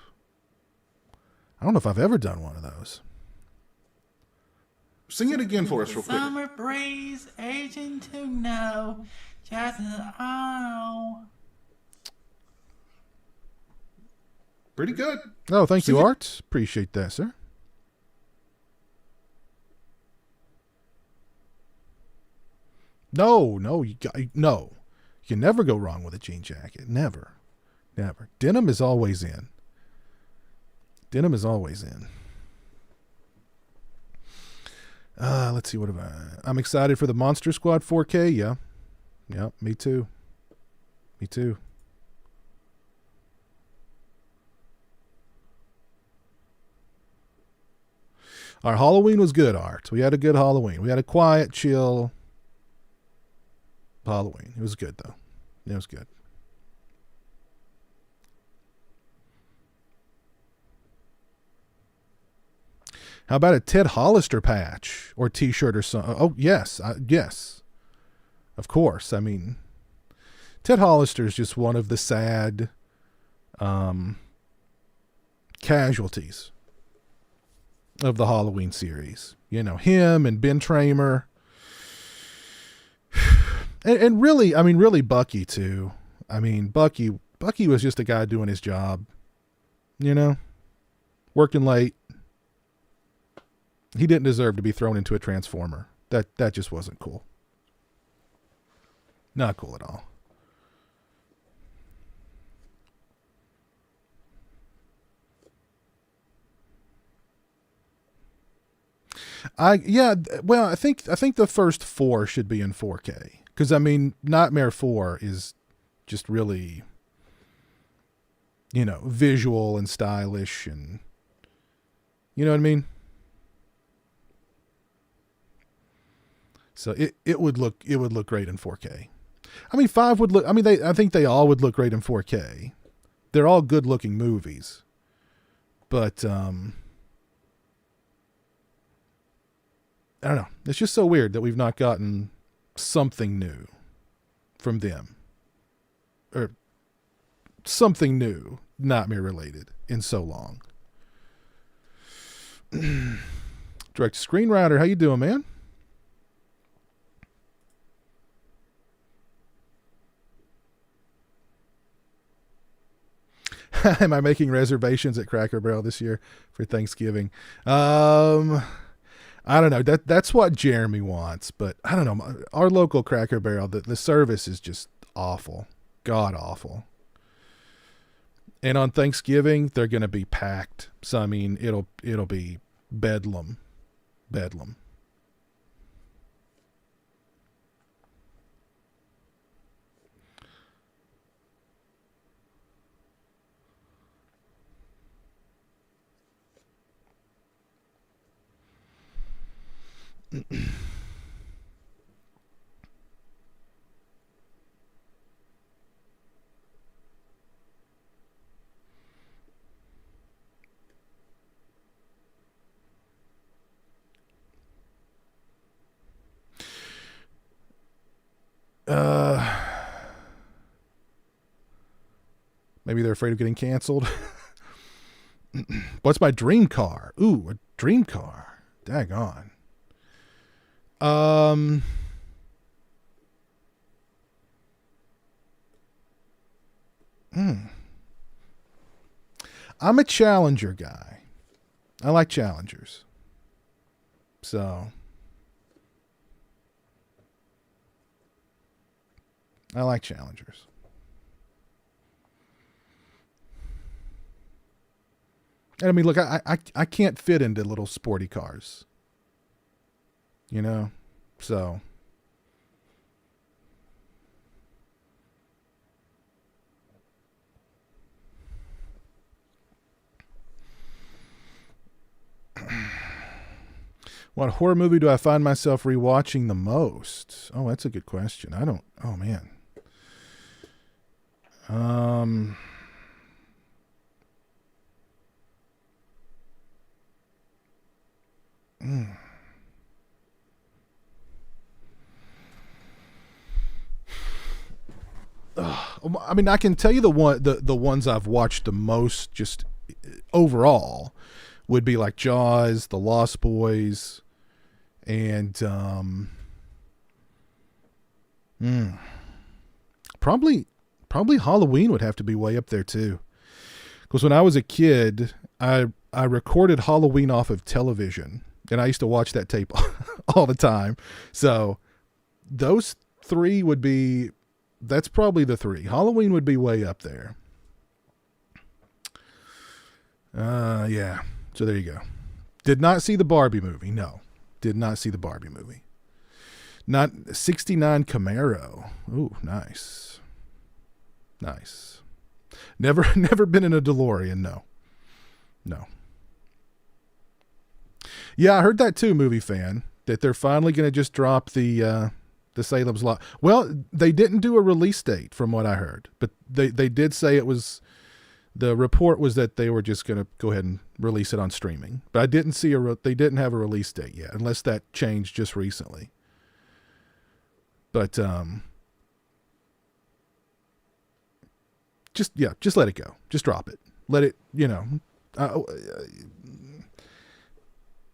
I don't know if I've ever done one of those. Sing it again for us real quick. Summer breeze, aging to know, just oh. Pretty good. Oh, thank Sing you, it. Art. Appreciate that, sir. No, you can never go wrong with a jean jacket. Never. Denim is always in. Let's see, what have I'm excited for the Monster Squad 4K. Yeah, me too. Our Halloween was good, Art. We had a good Halloween. We had a quiet, chill Halloween. It was good, though. It was good. How about a Ted Hollister patch or T-shirt or something? Oh, yes. Yes. Of course. I mean, Ted Hollister is just one of the sad casualties of the Halloween series. You know, him and Ben Tramer. And really, I mean, really Bucky too. I mean, Bucky was just a guy doing his job, you know, working late. He didn't deserve to be thrown into a transformer. That just wasn't cool. Not cool at all. I think the first 4 should be in 4K, because I mean, Nightmare 4 is just really, you know, visual and stylish, and you know what I mean. So it would look great in 4K. I mean, 5 would look. I mean, I think they all would look great in 4K. They're all good looking movies, but I don't know. It's just so weird that we've not gotten something new from them, or something new, Nightmare related, in so long. Direct screenwriter, how you doing, man? Am I making reservations at Cracker Barrel this year for Thanksgiving? I don't know. That's what Jeremy wants, but I don't know. Our local Cracker Barrel, the service is just awful, god awful. And on Thanksgiving, they're going to be packed. So I mean, it'll be bedlam. Maybe they're afraid of getting canceled. What's my dream car? Ooh, a dream car. Daggone. I'm a Challenger guy. I like Challengers. So I like Challengers. And I mean, look, I can't fit into little sporty cars. You know? So what horror movie do I find myself rewatching the most? Oh, that's a good question. Oh man. I mean, I can tell you the ones I've watched the most, just overall, would be like Jaws, The Lost Boys, and probably Halloween would have to be way up there too. Because when I was a kid, I recorded Halloween off of television, and I used to watch that tape all the time. So those 3 would be. That's probably the 3. Halloween would be way up there. Yeah. So there you go. Did not see the Barbie movie. No. Did not see the Barbie movie. Not 69 Camaro. Ooh, nice. Nice. Never been in a DeLorean. No. Yeah, I heard that too, movie fan, that they're finally going to just drop the Salem's Lot. Well, they didn't do a release date from what I heard, but they did say it was, the report was that they were just going to go ahead and release it on streaming. But I didn't see they didn't have a release date yet, unless that changed just recently. But just let it go. Just drop it. Let it,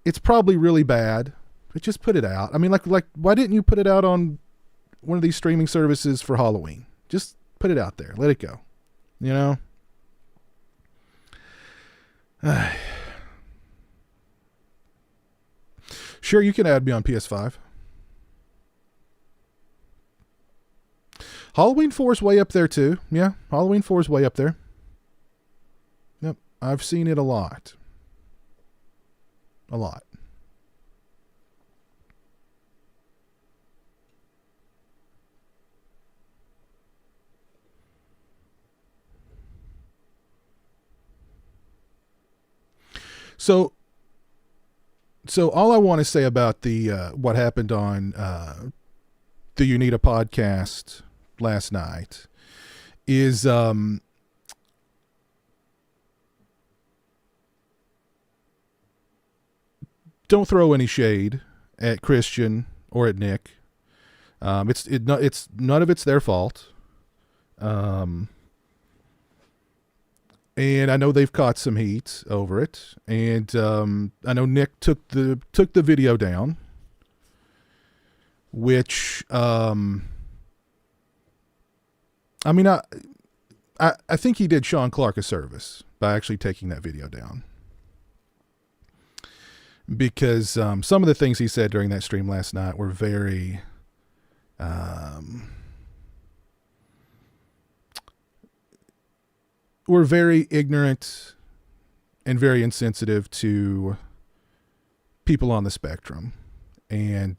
it's probably really bad, but just put it out. I mean, like why didn't you put it out on one of these streaming services for Halloween? Just put it out there. Let it go. You know? Sure, you can add me on PS5. Halloween 4 is way up there too. Yeah, Halloween 4 is way up there. Yep, I've seen it a lot. A lot. So all I want to say about the what happened on the You Need a Podcast last night is don't throw any shade at Christian or at Nick. It's none of it's their fault. And I know they've caught some heat over it. And I know Nick took the video down, which I mean, I think he did Sean Clark a service by actually taking that video down, because some of the things he said during that stream last night were very ignorant and very insensitive to people on the spectrum, and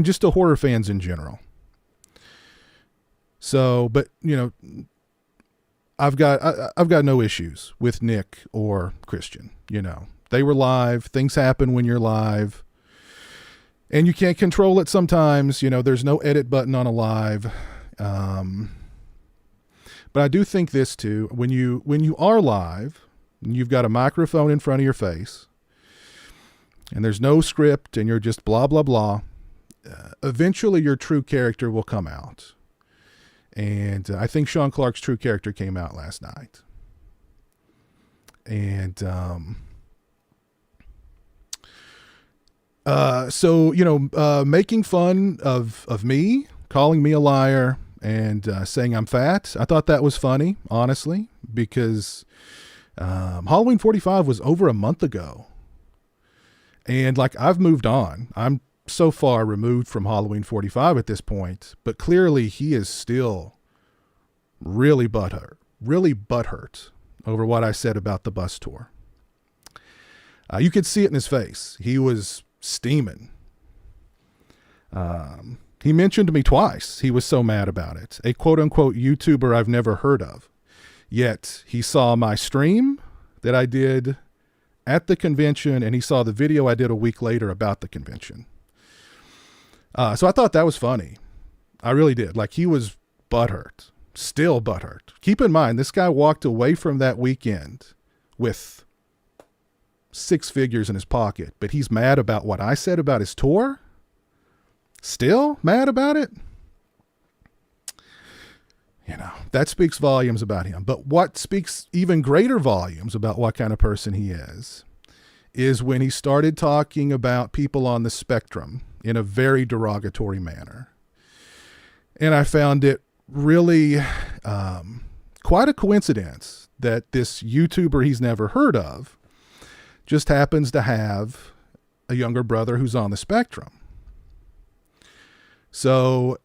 just to horror fans in general. So, but you know, I've got no issues with Nick or Christian. You know, they were live. Things happen when you're live, and you can't control it sometimes. You know, there's no edit button on a live. But I do think this too, when you are live, and you've got a microphone in front of your face, and there's no script, and you're just blah, blah, blah, eventually your true character will come out. And I think Sean Clark's true character came out last night. And so, you know, making fun of me, calling me a liar, and saying I'm fat. I thought that was funny, honestly, because Halloween 45 was over a month ago. And like, I've moved on. I'm so far removed from Halloween 45 at this point, but clearly he is still really butthurt over what I said about the bus tour. You could see it in his face. He was steaming. He mentioned me twice. He was so mad about it. A quote-unquote YouTuber I've never heard of. Yet he saw my stream that I did at the convention, and he saw the video I did a week later about the convention. So I thought that was funny. I really did. Like, he was butthurt. Still butthurt. Keep in mind, this guy walked away from that weekend with 6 figures in his pocket, but he's mad about what I said about his tour? Still mad about it? You know, that speaks volumes about him. But what speaks even greater volumes about what kind of person he is when he started talking about people on the spectrum in a very derogatory manner. And I found it really quite a coincidence that this YouTuber he's never heard of just happens to have a younger brother who's on the spectrum. So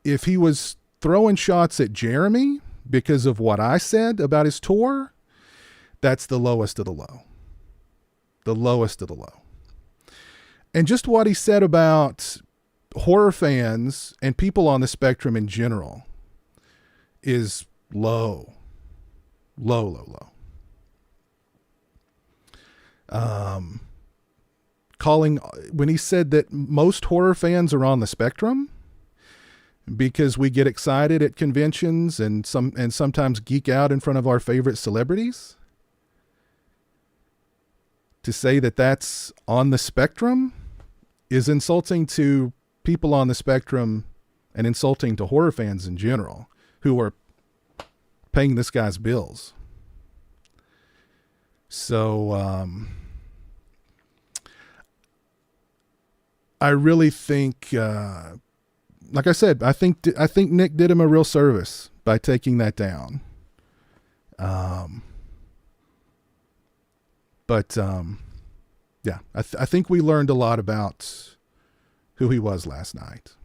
if he was throwing shots at Jeremy because of what I said about his tour, that's the lowest of the low. The lowest of the low. And just what he said about horror fans and people on the spectrum in general is low. Low. When he said that most horror fans are on the spectrum because we get excited at conventions and sometimes geek out in front of our favorite celebrities, to say that that's on the spectrum is insulting to people on the spectrum and insulting to horror fans in general who are paying this guy's bills. So, I really think, like I said, I think Nick did him a real service by taking that down. Yeah, I think we learned a lot about who he was last night.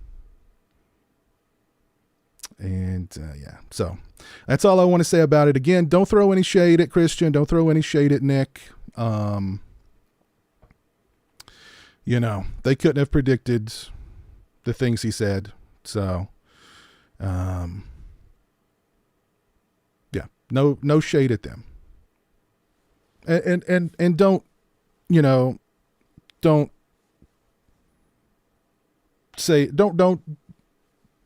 And yeah, so that's all I want to say about it. Again, don't throw any shade at Christian. Don't throw any shade at Nick. You know, they couldn't have predicted the things he said. So, yeah, no shade at them. And don't, you know, don't say, don't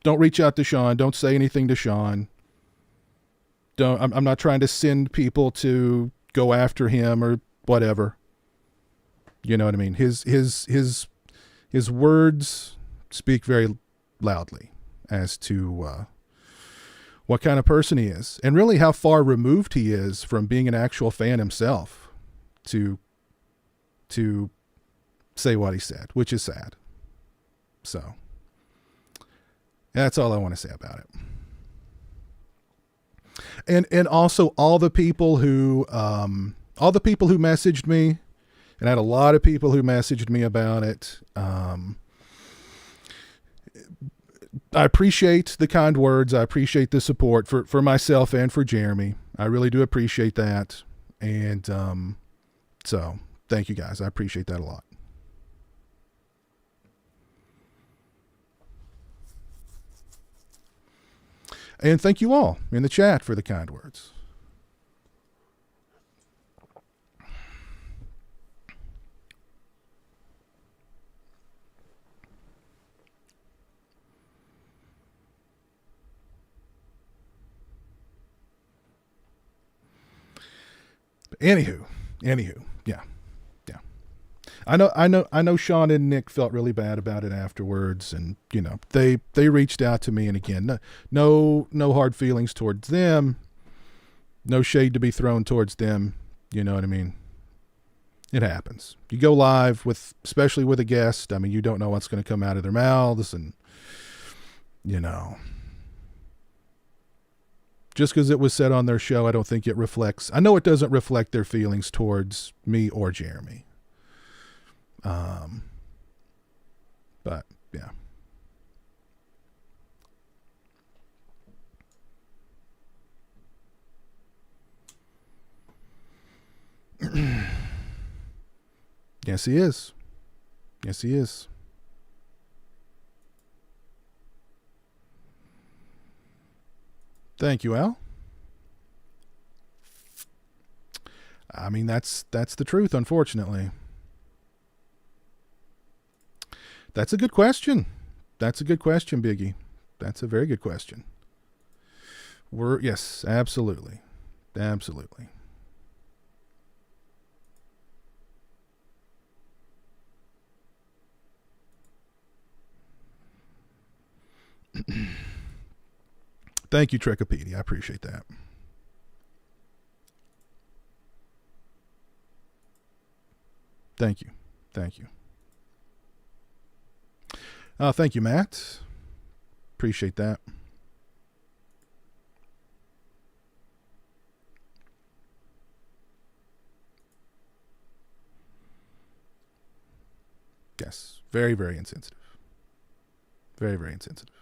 reach out to Sean. Don't say anything to Sean. I'm not trying to send people to go after him or whatever. You know what I mean? His words speak very loudly as to what kind of person he is, and really how far removed he is from being an actual fan himself to say what he said, which is sad. So that's all I want to say about it. And also all the people who messaged me, and I had a lot of people who messaged me about it. I appreciate the kind words. I appreciate the support for myself and for Jeremy. I really do appreciate that. And so thank you guys. I appreciate that a lot. And thank you all in the chat for the kind words. Anywho, yeah. I know Sean and Nick felt really bad about it afterwards, and you know, they reached out to me, and again, no hard feelings towards them, no shade to be thrown towards them, you know what I mean? It happens. You go live especially with a guest, I mean, you don't know what's going to come out of their mouths, and you know, just because it was said on their show, I don't think it reflects. I know it doesn't reflect their feelings towards me or Jeremy. But yeah. Yes, he is. Yes, he is. Thank you, Al. I mean, that's the truth, unfortunately. That's a good question. That's a good question, Biggie. That's a very good question. Yes, absolutely. Absolutely. Thank you, Trichopedia. I appreciate that. Thank you. Thank you. Thank you, Matt. Appreciate that. Yes. Very, very insensitive. Very, very insensitive.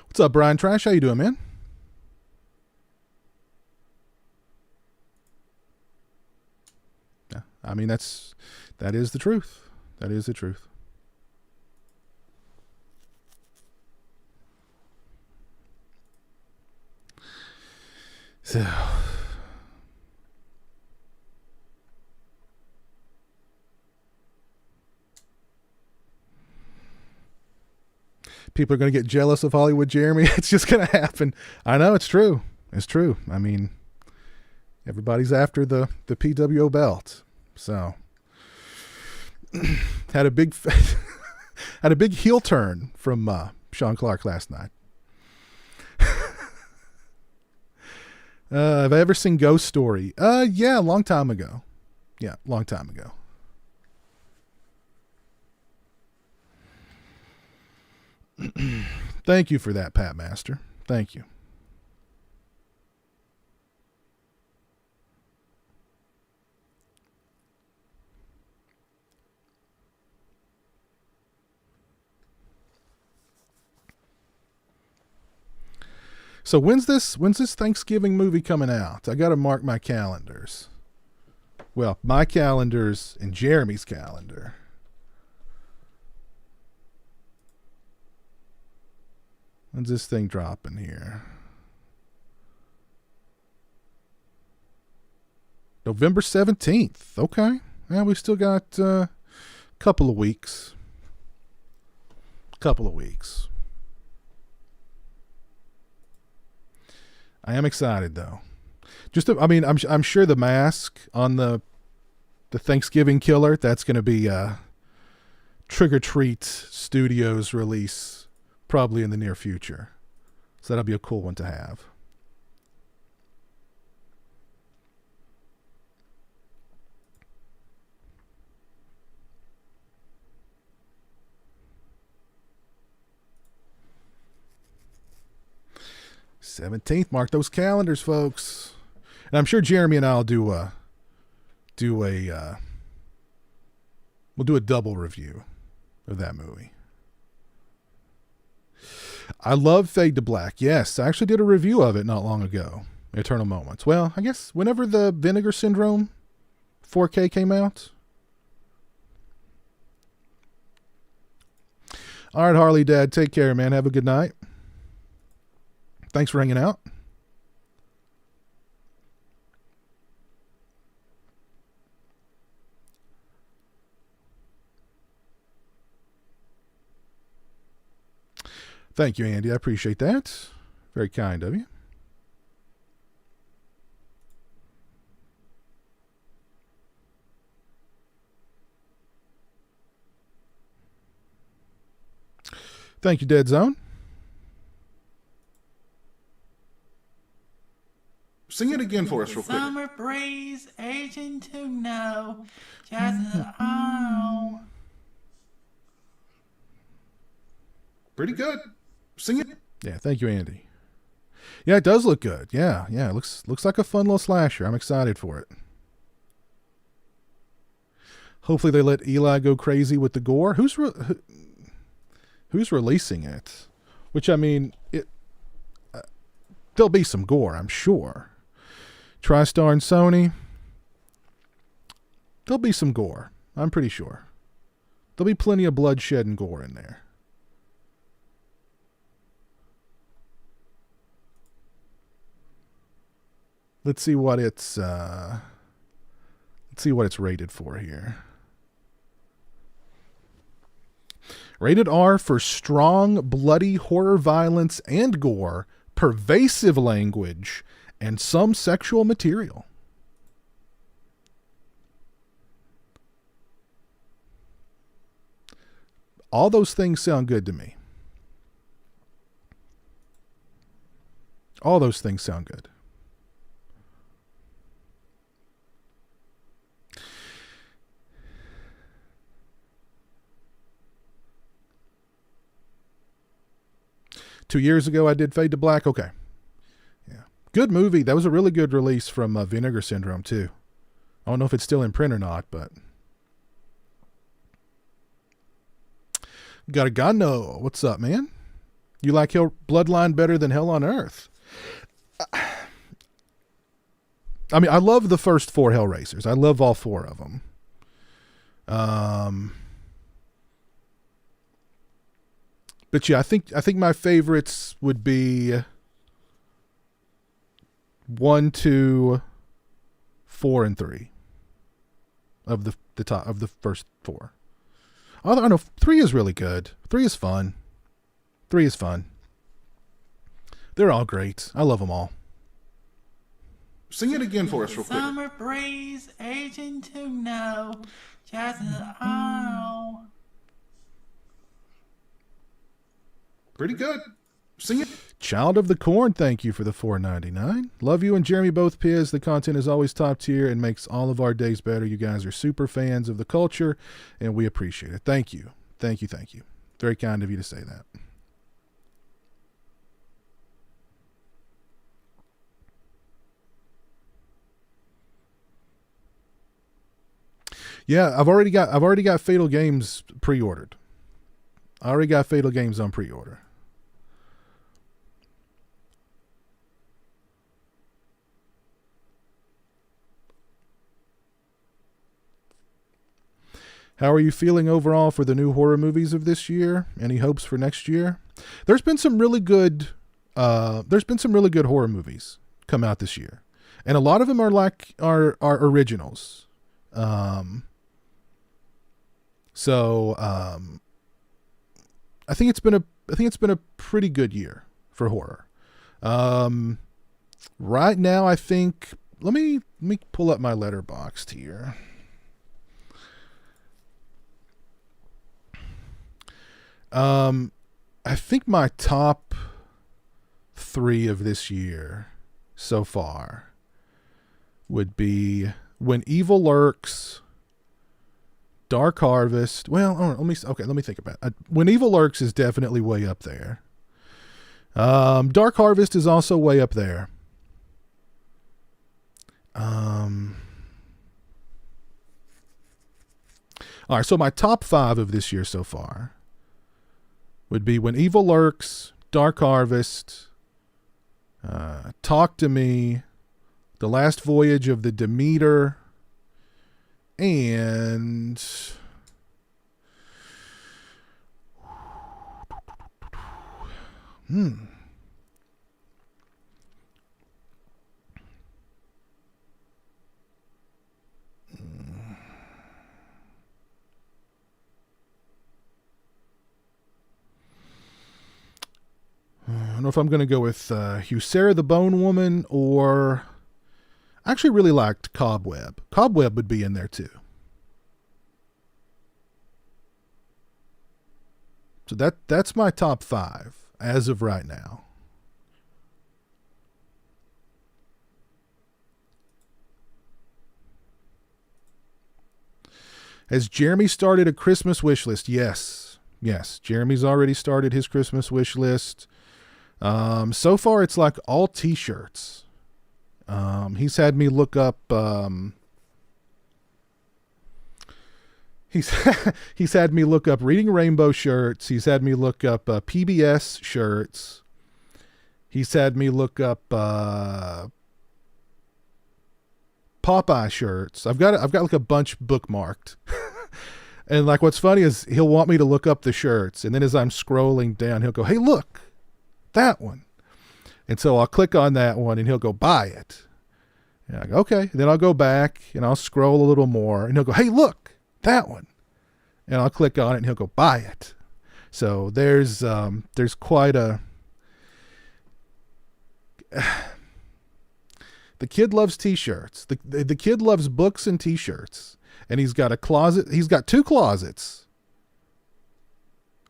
What's up, Brian Trash? How you doing, man? Yeah, I mean, that is the truth. That is the truth. So people are going to get jealous of Hollywood Jeremy. It's just going to happen. I know, it's true. It's true. I mean, everybody's after the PWO belt. So had a big heel turn from Sean Clark last night. Have I ever seen Ghost Story? Yeah, a long time ago. Yeah, long time ago. Thank you for that, Pat Master. Thank you. So when's this Thanksgiving movie coming out? I got to mark my calendars. Well, my calendars and Jeremy's calendar. When's this thing dropping here? November 17th. Okay. Yeah, we still got a couple of weeks. Couple of weeks. I am excited though. I'm sure the mask on the Thanksgiving killer, that's going to be Trick or Treat Studios release probably in the near future. So that'll be a cool one to have. '17th, mark those calendars, folks. And I'm sure Jeremy and I'll we'll do a double review of that movie. I love Fade to Black. Yes, I actually did a review of it not long ago. Eternal Moments. Well, I guess whenever the Vinegar Syndrome 4K came out. All right, Harley Dad, take care, man. Have a good night. Thanks for hanging out. Thank you, Andy. I appreciate that. Very kind of you. Thank you, Dead Zone. Sing it again for us real quick. Summer breeze, aging to know, just oh. Pretty good. Sing it. Yeah, thank you, Andy. Yeah, it does look good. Yeah, it looks like a fun little slasher. I'm excited for it. Hopefully they let Eli go crazy with the gore. Who's releasing it? Which, I mean, there'll be some gore, I'm sure. TriStar and Sony, there'll be some gore. I'm pretty sure. There'll be plenty of bloodshed and gore in there. Let's see what it's rated for here. Rated R for strong, bloody horror violence and gore, pervasive language, and some sexual material. All those things sound good to me. All those things sound good. Two years ago, I did Fade to Black. Okay. Yeah. Good movie. That was a really good release from Vinegar Syndrome, too. I don't know if it's still in print or not, but. Got a Gano. What's up, man? You like Bloodline better than Hell on Earth? I mean, I love the first four Hellraisers. I love all four of them. But yeah, I think my favorites would be 1, 2, 4, and 3 of the top of the first four. I don't know. 3 is really good. 3 is fun. 3 is fun. They're all great. I love them all. Sing it again for us real quick. Summer breeze, aging to know, just oh. Pretty good. Sing it. Child of the Corn, thank you for the $4.99. Love you and Jeremy both, Piz. The content is always top tier and makes all of our days better. You guys are super fans of the culture, and we appreciate it. Thank you. Thank you, thank you. Very kind of you to say that. Yeah, I've already got Fatal Games pre-ordered. I already got Fatal Games on pre-order. How are you feeling overall for the new horror movies of this year? Any hopes for next year? There's been some really good horror movies come out this year, and a lot of them are originals. I think it's been a pretty good year for horror. Right now, I think let me pull up my Letterboxd here. I think my top 3 of this year so far would be When Evil Lurks, Dark Harvest. Well, let me think about it. When Evil Lurks is definitely way up there. Dark Harvest is also way up there. All right, so my top 5 of this year so far would be When Evil Lurks, Dark Harvest, Talk to Me, The Last Voyage of the Demeter, and I don't know if I'm going to go with Sarah the Bone Woman, or I actually really liked Cobweb. Cobweb would be in there too. So that's my top 5 as of right now. Has Jeremy started a Christmas wish list? Yes. Jeremy's already started his Christmas wish list. So far, it's like all T-shirts. He's had me look up. He's had me look up Reading Rainbow shirts. He's had me look up PBS shirts. He's had me look up Popeye shirts. I've got like a bunch bookmarked. And like what's funny is he'll want me to look up the shirts, and then as I'm scrolling down, he'll go, "Hey, look, that one." And so I'll click on that one, and he'll go, "Buy it." And I go, "Okay." And then I'll go back, and I'll scroll a little more, and he'll go, "Hey, look, that one." And I'll click on it, and he'll go, "Buy it." So there's quite a... The kid loves T-shirts. The kid loves books and T-shirts. And he's got a closet. He's got 2 closets.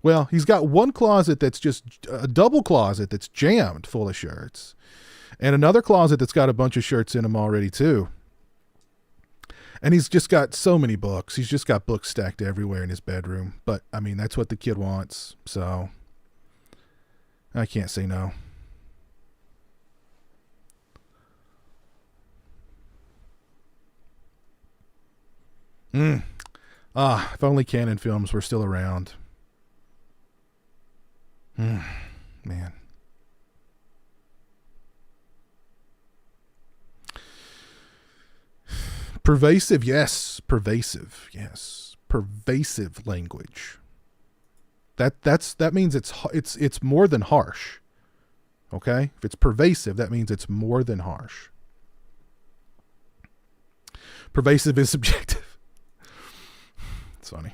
Well, he's got one closet that's just a double closet that's jammed full of shirts. And another closet that's got a bunch of shirts in them already too. And he's just got so many books. He's just got books stacked everywhere in his bedroom. But, I mean, that's what the kid wants. So, I can't say no. If only Canon Films were still around. Man. Pervasive, yes. Pervasive, yes. Pervasive language. That means it's more than harsh. Okay? If it's pervasive, that means it's more than harsh. Pervasive is subjective. It's funny.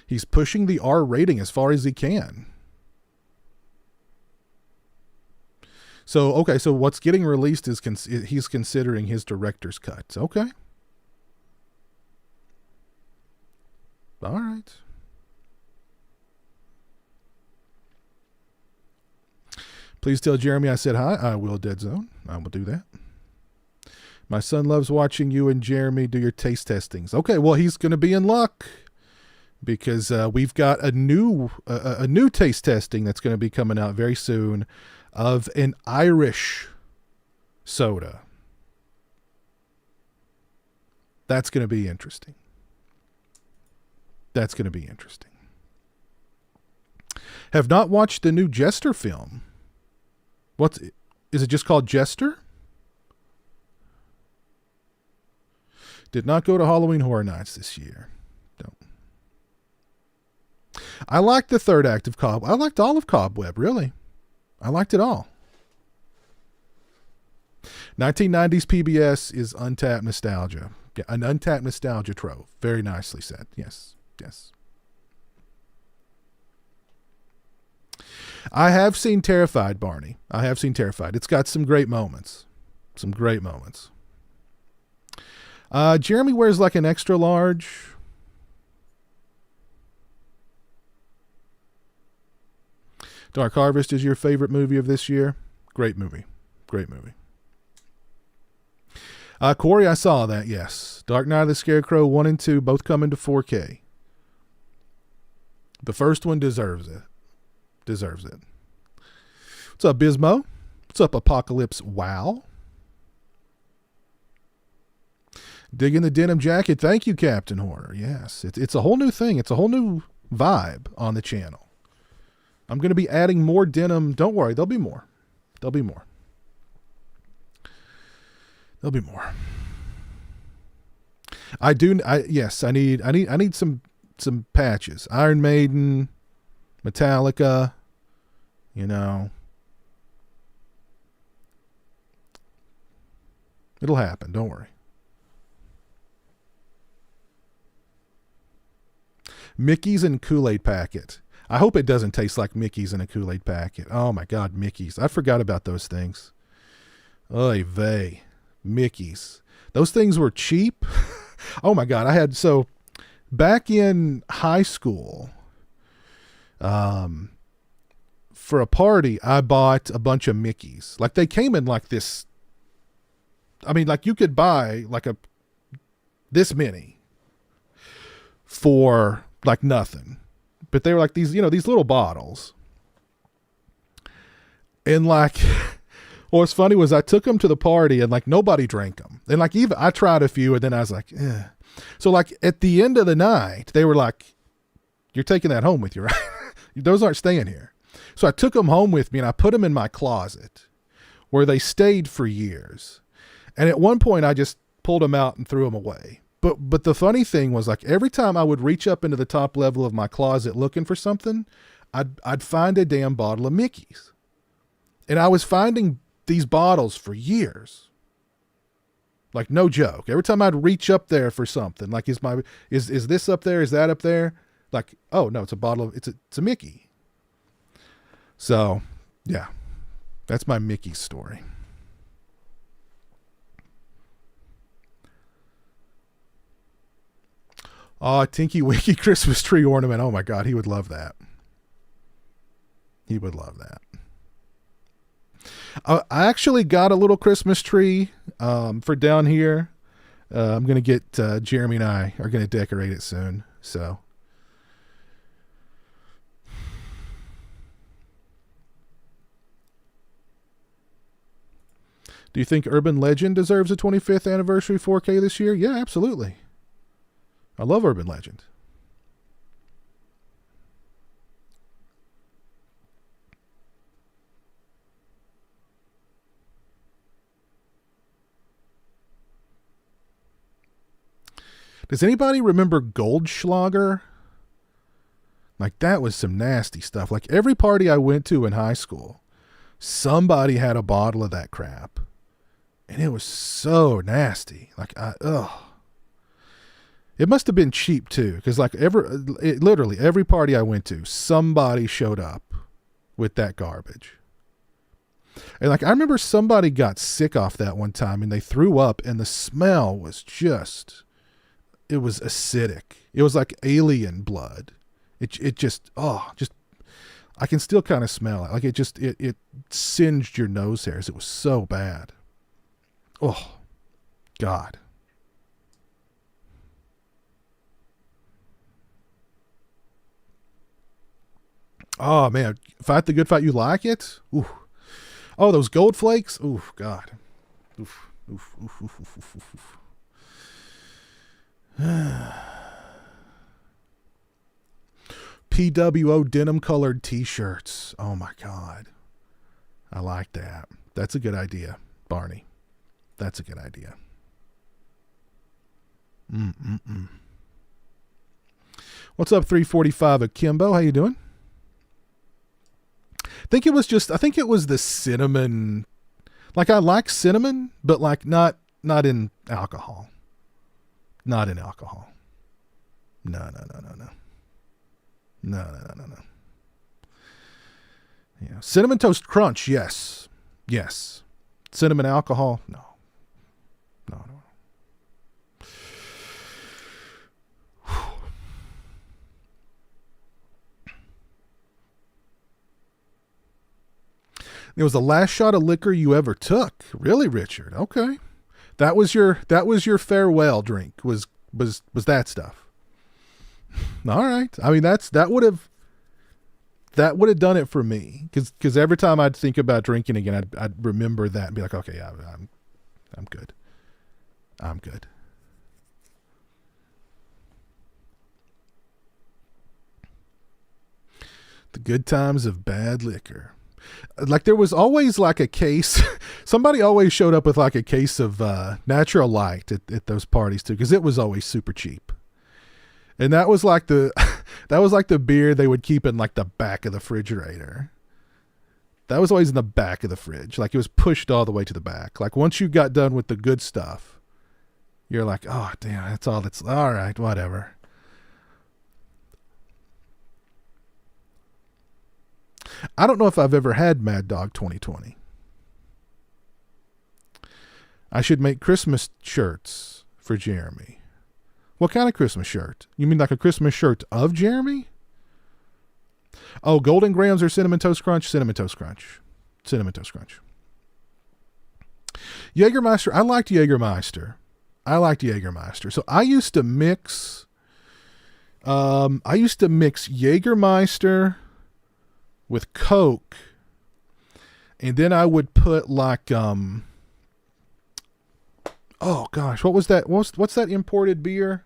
He's pushing the R rating as far as he can. So, okay, so what's getting released is he's considering his director's cut. Okay. All right. Please tell Jeremy I said hi. I will, Dead Zone. I will do that. My son loves watching you and Jeremy do your taste testings. Okay, well, he's going to be in luck because we've got a new taste testing that's going to be coming out very soon of an Irish soda. That's going to be interesting. That's going to be interesting. Have not watched the new Jester film. Is it just called Jester? Did not go to Halloween Horror Nights this year. Don't. I liked the third act of Cobweb. I liked all of Cobweb, really. I liked it all. 1990s PBS is untapped nostalgia. Yeah, an untapped nostalgia trove. Very nicely said. Yes. Yes. I have seen Terrified, Barney. I have seen Terrified. It's got some great moments. Some great moments. Jeremy wears like an extra large. Dark Harvest is your favorite movie of this year? Great movie. Great movie. Corey, I saw that, yes. Dark Knight of the Scarecrow 1 and 2 both coming to 4K. The first one deserves it. Deserves it. What's up, Bismo? What's up, Apocalypse Wow? Digging the denim jacket. Thank you, Captain Horror. Yes, it's a whole new thing. It's a whole new vibe on the channel. I'm going to be adding more denim. Don't worry, there'll be more. There'll be more. There'll be more. I need some patches. Iron Maiden, Metallica, you know. It'll happen, don't worry. Mickey's and Kool-Aid packet. I hope it doesn't taste like Mickey's in a Kool-Aid packet. Oh my God, Mickey's. I forgot about those things. Oy vey. Mickey's. Those things were cheap. Oh my God. Back in high school, for a party, I bought a bunch of Mickeys. Like they came in like this. I mean, like you could buy like this many for like nothing, but they were like these little bottles. And like, what's funny was I took them to the party and like nobody drank them. And like even I tried a few and then I was like, eh. So like at the end of the night, they were like, "You're taking that home with you, right? Those aren't staying here." So I took them home with me and I put them in my closet where they stayed for years. And at one point I just pulled them out and threw them away. But the funny thing was like every time I would reach up into the top level of my closet looking for something, I'd find a damn bottle of Mickey's. And I was finding these bottles for years. Like no joke. Every time I'd reach up there for something, like is this up there? Is that up there? Like, oh no, it's a bottle of it's a Mickey. So yeah. That's my Mickey story. Oh, Tinky Winky Christmas tree ornament. Oh my God, he would love that. He would love that. I actually got a little Christmas tree for down here. I'm going to get Jeremy and I are going to decorate it soon. So. Do you think Urban Legend deserves a 25th anniversary 4K this year? Yeah, absolutely. I love Urban Legend. Does anybody remember Goldschlager? Like that was some nasty stuff. Like every party I went to in high school, somebody had a bottle of that crap. And it was so nasty. Like, it must have been cheap too. Cause like literally every party I went to, somebody showed up with that garbage. And like I remember somebody got sick off that one time and they threw up and the smell was just, it was acidic. It was like alien blood. It just, just, I can still kind of smell it. Like it singed your nose hairs. It was so bad. Oh, God. Oh man, Fight the Good Fight. You like it? Ooh. Oh, those gold flakes. Ooh, God. Oof, oof, oof, oof, oof, oof, oof. PWO denim colored t-shirts. Oh my God. I like that. That's a good idea, Barney. That's a good idea. What's up, 345 Akimbo? How you doing? I think it was the cinnamon. Like I like cinnamon, but like not in alcohol. Not in alcohol. No. No. Yeah. Cinnamon Toast Crunch, yes. Yes. Cinnamon alcohol, no. No. It was the last shot of liquor you ever took. Really, Richard? Okay. That was your farewell drink was that stuff. All right. I mean that would have done it for me cuz every time I'd think about drinking again I'd remember that and be like, okay, I'm good. I'm good. The good times of bad liquor. Like there was always like a case. Somebody always showed up with like a case of Natural Light at those parties too, because it was always super cheap. And that was like the beer they would keep in like the back of the refrigerator. That was always in the back of the fridge. Like it was pushed all the way to the back. Like once you got done with the good stuff, you're like, oh damn, that's all right, whatever. I don't know if I've ever had Mad Dog 2020. I should make Christmas shirts for Jeremy. What kind of Christmas shirt? You mean like a Christmas shirt of Jeremy? Oh, Golden Grahams or Cinnamon Toast Crunch? Cinnamon Toast Crunch. Cinnamon Toast Crunch. Jägermeister. I liked Jägermeister. So I used to mix Jägermeister with Coke, and then I would put like oh gosh, what was that? What's that imported beer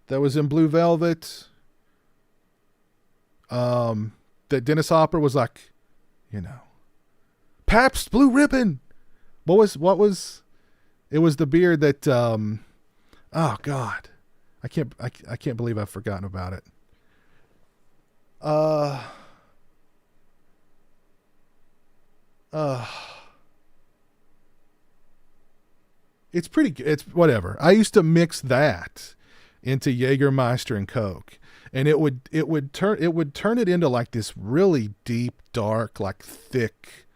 that was in Blue Velvet? That Dennis Hopper was like, Pabst Blue Ribbon. What was it was the beer that oh God. I can't believe I've forgotten about it. It's pretty good. It's whatever. I used to mix that into Jägermeister and Coke, and it would turn it into like this really deep, dark, like thick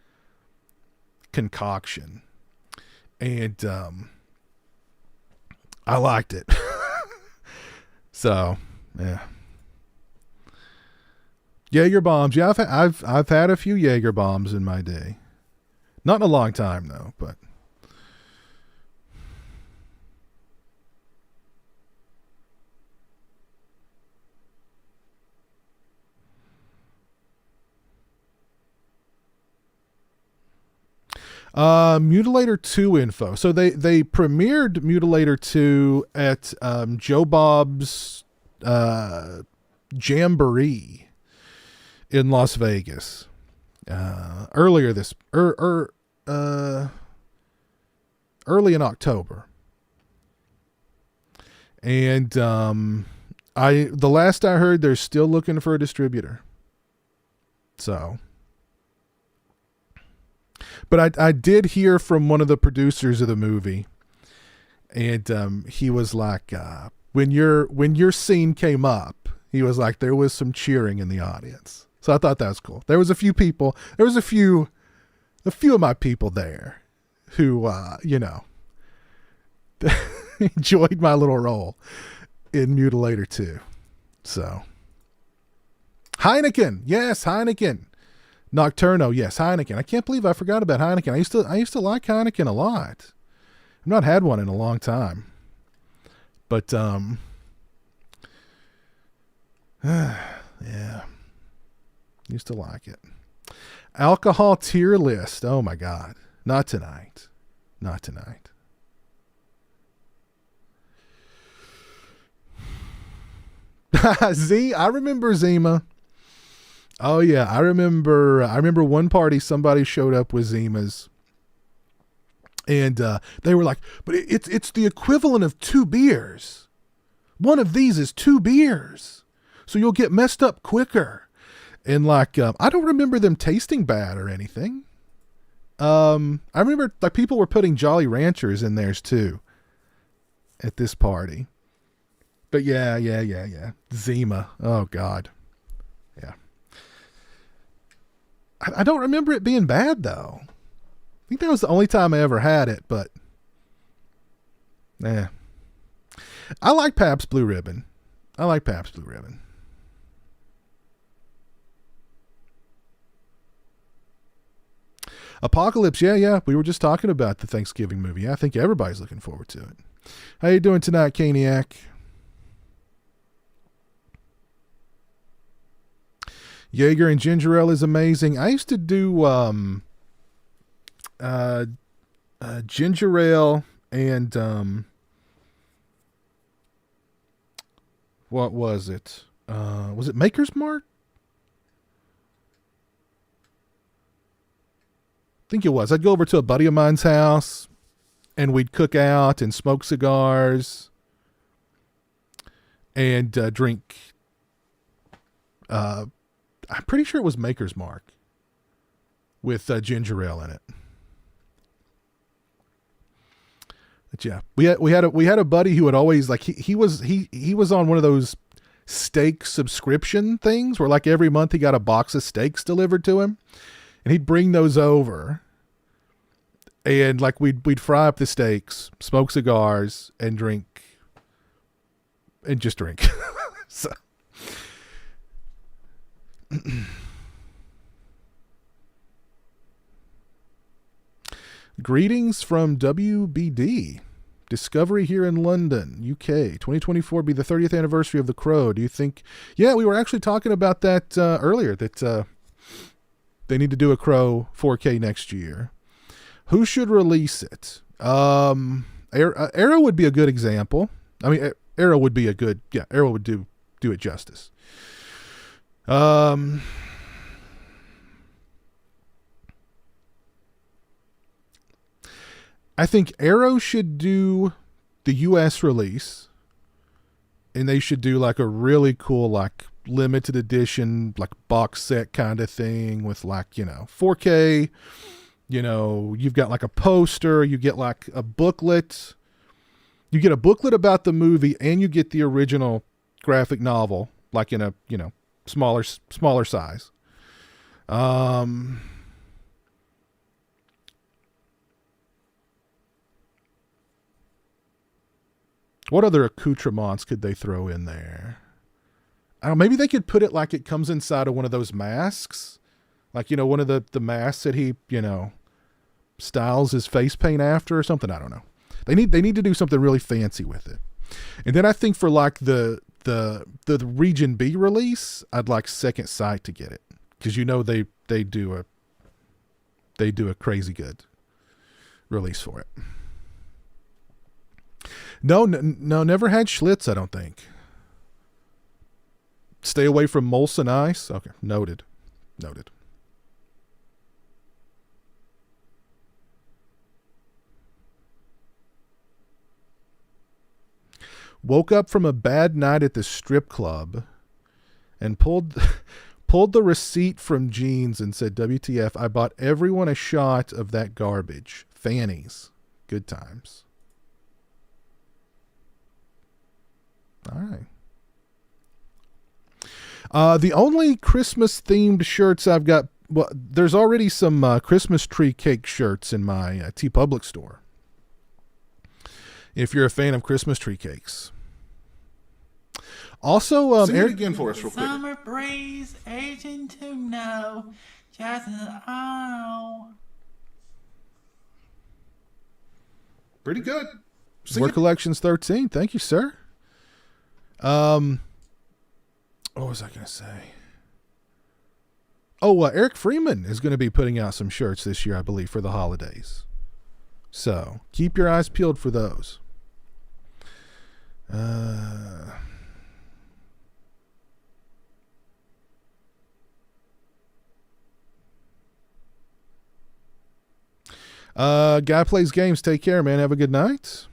concoction. And I liked it. So, yeah. Jaeger bombs. Yeah, I've had a few Jaeger bombs in my day. Not in a long time though, but Mutilator 2 info. So they premiered Mutilator 2 at Joe Bob's Jamboree in Las Vegas earlier this early in October. And the last I heard, they're still looking for a distributor. So, but I did hear from one of the producers of the movie, and he was like, when your scene came up, he was like, there was some cheering in the audience. So I thought that was cool. There was a few a few of my people there who, enjoyed my little role in Mutilator 2. So, Heineken. Yes, Heineken. Nocturno. Yes, Heineken. I can't believe I forgot about Heineken. I used to like Heineken a lot. I've not had one in a long time. But, yeah. Used to like it. Alcohol tier list. Oh my God. Not tonight. Not tonight. I remember Zima. Oh yeah, I remember one party somebody showed up with Zimas. And they were like, but it's the equivalent of 2 beers. One of these is 2 beers. So you'll get messed up quicker. And like, I don't remember them tasting bad or anything. I remember like people were putting Jolly Ranchers in theirs too at this party. But yeah. Zima. Oh God. Yeah. I don't remember it being bad though. I think that was the only time I ever had it, but I like Pabst Blue Ribbon. Apocalypse, yeah. We were just talking about the Thanksgiving movie. I think everybody's looking forward to it. How you doing tonight, Caniac? Jaeger and ginger ale is amazing. I used to do ginger ale and what was it? Was it Maker's Mark? I think it was. I'd go over to a buddy of mine's house and we'd cook out and smoke cigars and drink. I'm pretty sure it was Maker's Mark with ginger ale in it. But yeah, we had a buddy who would always like he was on one of those steak subscription things where like every month he got a box of steaks delivered to him, and he'd bring those over, and like we'd fry up the steaks, smoke cigars, and just drink. So. Greetings from WBD. Discovery here in London, UK. 2024 be the 30th anniversary of The Crow. Do you think... Yeah, we were actually talking about that earlier, that they need to do a Crow 4K next year. Who should release it? Arrow would be a good example. I mean, Arrow would be a good... Yeah, Arrow would do it justice. I think Arrow should do the US release, and they should do like a really cool, like limited edition, like box set kind of thing with like, 4K, you've got like a poster, you get like a booklet, you get a booklet about the movie, and you get the original graphic novel, like in a, smaller size. What other accoutrements could they throw in there? I don't know, maybe they could put it like it comes inside of one of those masks. Like, one of the masks that he, styles his face paint after or something. I don't know. They need to do something really fancy with it. And then I think for like the Region B release, I'd like Second Sight to get it. Because they do a crazy good release for it. No, never had Schlitz, I don't think. Stay away from Molson Ice. Okay, noted. Woke up from a bad night at the strip club and pulled the receipt from Jeans and said, WTF, I bought everyone a shot of that garbage. Fannies. Good times. All right. The only Christmas themed shirts I've got well, there's already some Christmas tree cake shirts in my T Public store. If you're a fan of Christmas tree cakes. Also, Sing it Eric, again for us real quick. Summer breeze, aging to know. Just oh. Pretty good. Sing War it. Collections 13. Thank you, sir. What was I going to say? Oh, Eric Freeman is going to be putting out some shirts this year, I believe, for the holidays. So keep your eyes peeled for those. Guy Plays Games. Take care, man. Have a good night.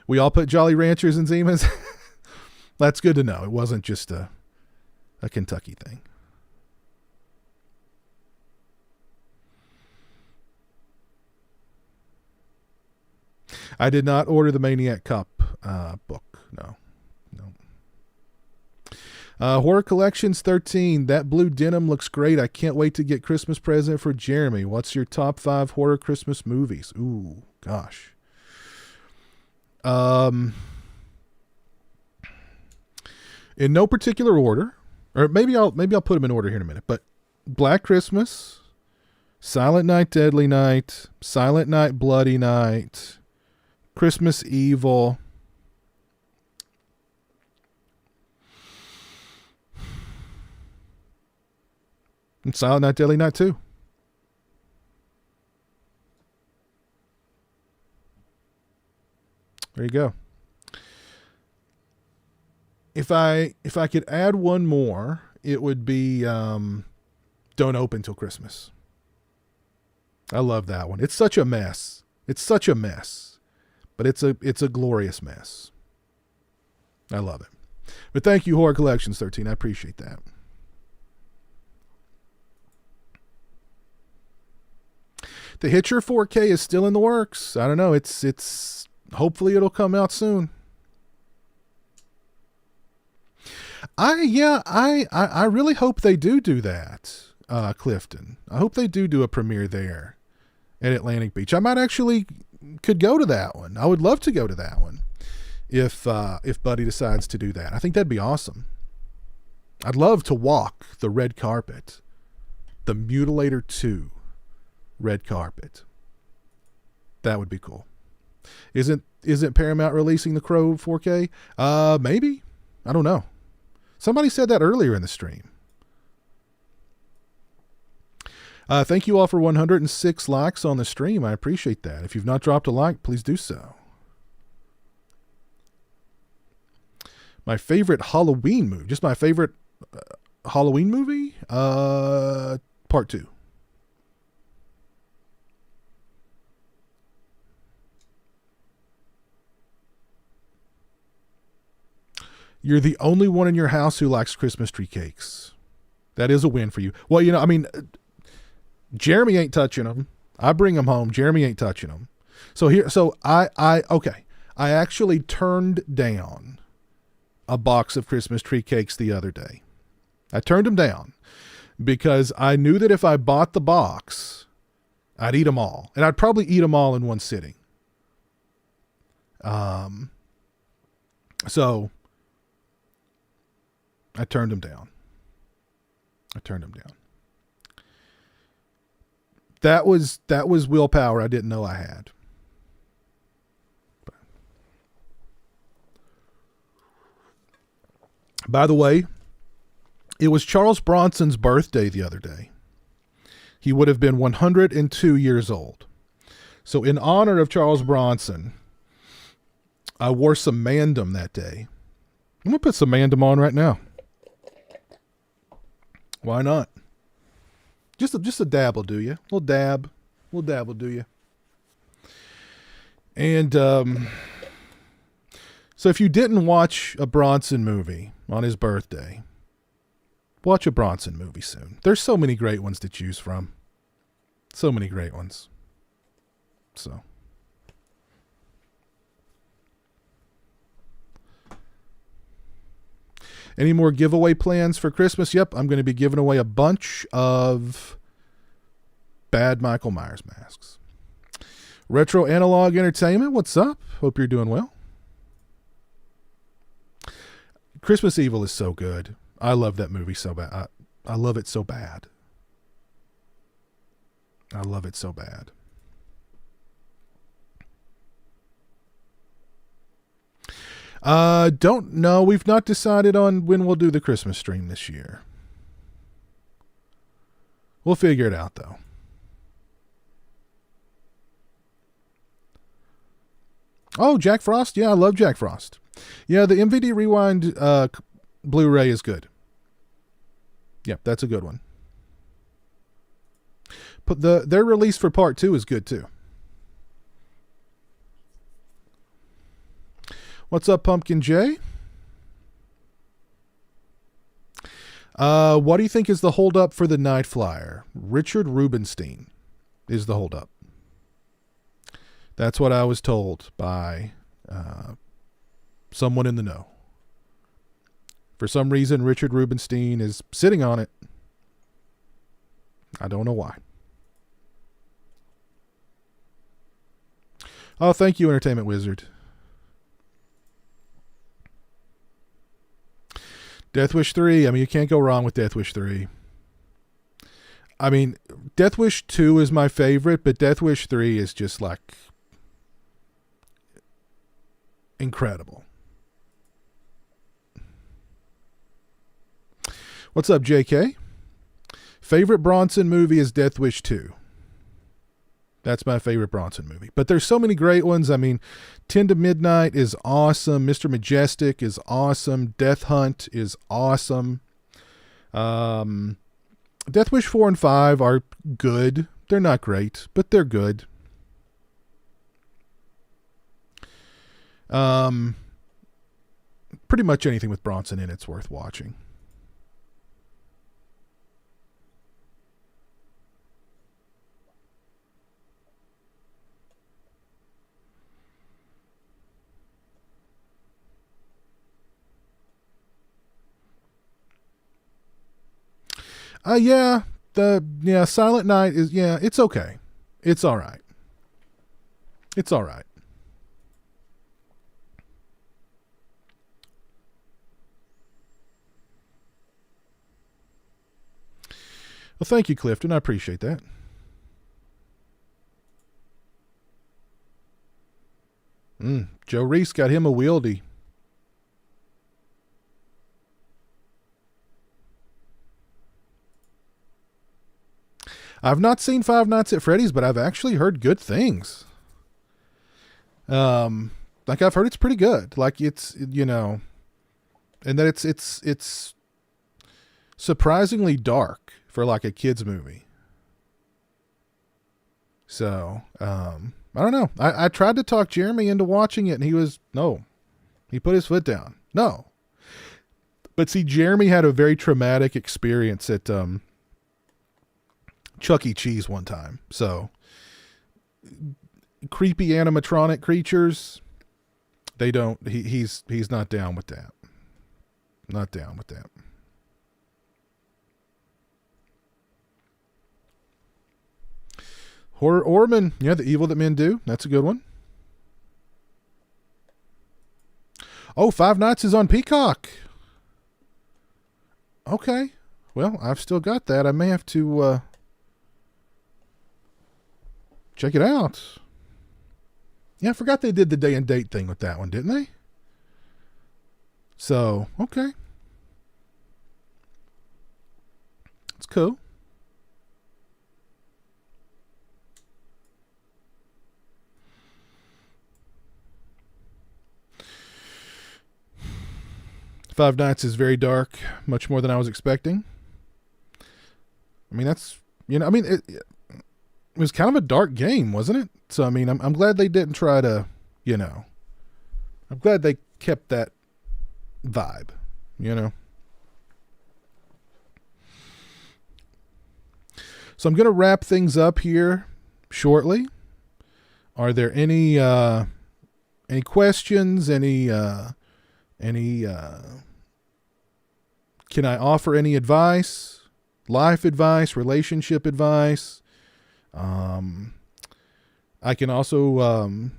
We all put Jolly Ranchers in Zimas. That's good to know. It wasn't just a Kentucky thing. I did not order the Maniac Cup book. No. Horror Collections 13. That blue denim looks great. I can't wait to get Christmas present for Jeremy. What's your top 5 horror Christmas movies? Ooh, gosh. In no particular order, or maybe I'll put them in order here in a minute. But Black Christmas, Silent Night, Deadly Night, Silent Night, Bloody Night, Christmas Evil, and Silent Night, Deadly Night 2. There you go. If I could add one more, it would be Don't Open Till Christmas. I love that one. It's such a mess. But it's a glorious mess. I love it. But thank you, Horror Collections 13. I appreciate that. The Hitcher 4K is still in the works. I don't know. It's hopefully it'll come out soon. I really hope they do that, Clifton. I hope they do a premiere there at Atlantic Beach. I might actually could go to that one. I would love to go to that one if Buddy decides to do that. I think that'd be awesome. I'd love to walk the red carpet, the Mutilator 2 red carpet. That would be cool. Isn't Paramount releasing The Crow 4K? Maybe. I don't know. Somebody said that earlier in the stream. Thank you all for 106 likes on the stream. I appreciate that. If you've not dropped a like, please do so. My favorite Halloween movie, just my favorite Halloween movie, part 2. You're the only one in your house who likes Christmas tree cakes. That is a win for you. Well, I mean, Jeremy ain't touching them. I bring them home. Jeremy ain't touching them. Okay. I actually turned down a box of Christmas tree cakes the other day. I turned them down because I knew that if I bought the box, I'd eat them all. And I'd probably eat them all in one sitting. So I turned them down. That was willpower I didn't know I had. By the way, it was Charles Bronson's birthday the other day. He would have been 102 years old. So in honor of Charles Bronson, I wore some Mandem that day. I'm going to put some Mandem on right now. Why not? Just a dab will do you. A little dab will do you. And so if you didn't watch a Bronson movie on his birthday, watch a Bronson movie soon. There's so many great ones to choose from. So many great ones. So. Any more giveaway plans for Christmas? Yep, I'm going to be giving away a bunch of bad Michael Myers masks. Retro Analog Entertainment, what's up? Hope you're doing well. Christmas Evil is so good. I love that movie so bad. I love it so bad. I love it so bad. Don't know. We've not decided on when we'll do the Christmas stream this year. We'll figure it out, though. Oh, Jack Frost? Yeah, I love Jack Frost. Yeah, the MVD Rewind Blu-ray is good. Yeah, that's a good one. But their release for part 2 is good, too. What's up, Pumpkin J? What do you think is the holdup for the Night Flyer? Richard Rubenstein is the holdup. That's what I was told by someone in the know. For some reason, Richard Rubenstein is sitting on it. I don't know why. Oh, thank you, Entertainment Wizard. Death Wish 3. I mean, you can't go wrong with Death Wish 3. I mean, Death Wish 2 is my favorite, but Death Wish 3 is just like incredible. What's up, JK? Favorite Bronson movie is Death Wish 2. That's my favorite Bronson movie. But there's so many great ones. I mean, 10 to Midnight is awesome. Mr. Majestic is awesome. Death Hunt is awesome. Death Wish 4 and 5 are good. They're not great, but they're good. Pretty much anything with Bronson in it's worth watching. Silent Night is, it's okay. It's all right. It's all right. Well, thank you, Clifton. I appreciate that. Joe Reese got him a wieldy. I've not seen Five Nights at Freddy's, but I've actually heard good things. Like I've heard it's pretty good. Like it's, and that it's surprisingly dark for like a kid's movie. So, I don't know. I tried to talk Jeremy into watching it and he put his foot down. No. But see, Jeremy had a very traumatic experience at, Chuck E. Cheese one time. So creepy animatronic creatures, he's not down with that. Not down with that. Horror Orman, The Evil That Men Do. That's a good one. Oh, Five Nights is on Peacock. Okay. Well, I've still got that. I may have to check it out. Yeah, I forgot they did the day and date thing with that one, didn't they? So, okay. It's cool. Five Nights is very dark, much more than I was expecting. I mean, it was kind of a dark game, wasn't it? So, I mean, I'm glad they didn't try to, I'm glad they kept that vibe, So I'm going to wrap things up here shortly. Are there any questions, any Can I offer any advice? Life advice, relationship advice? I can also,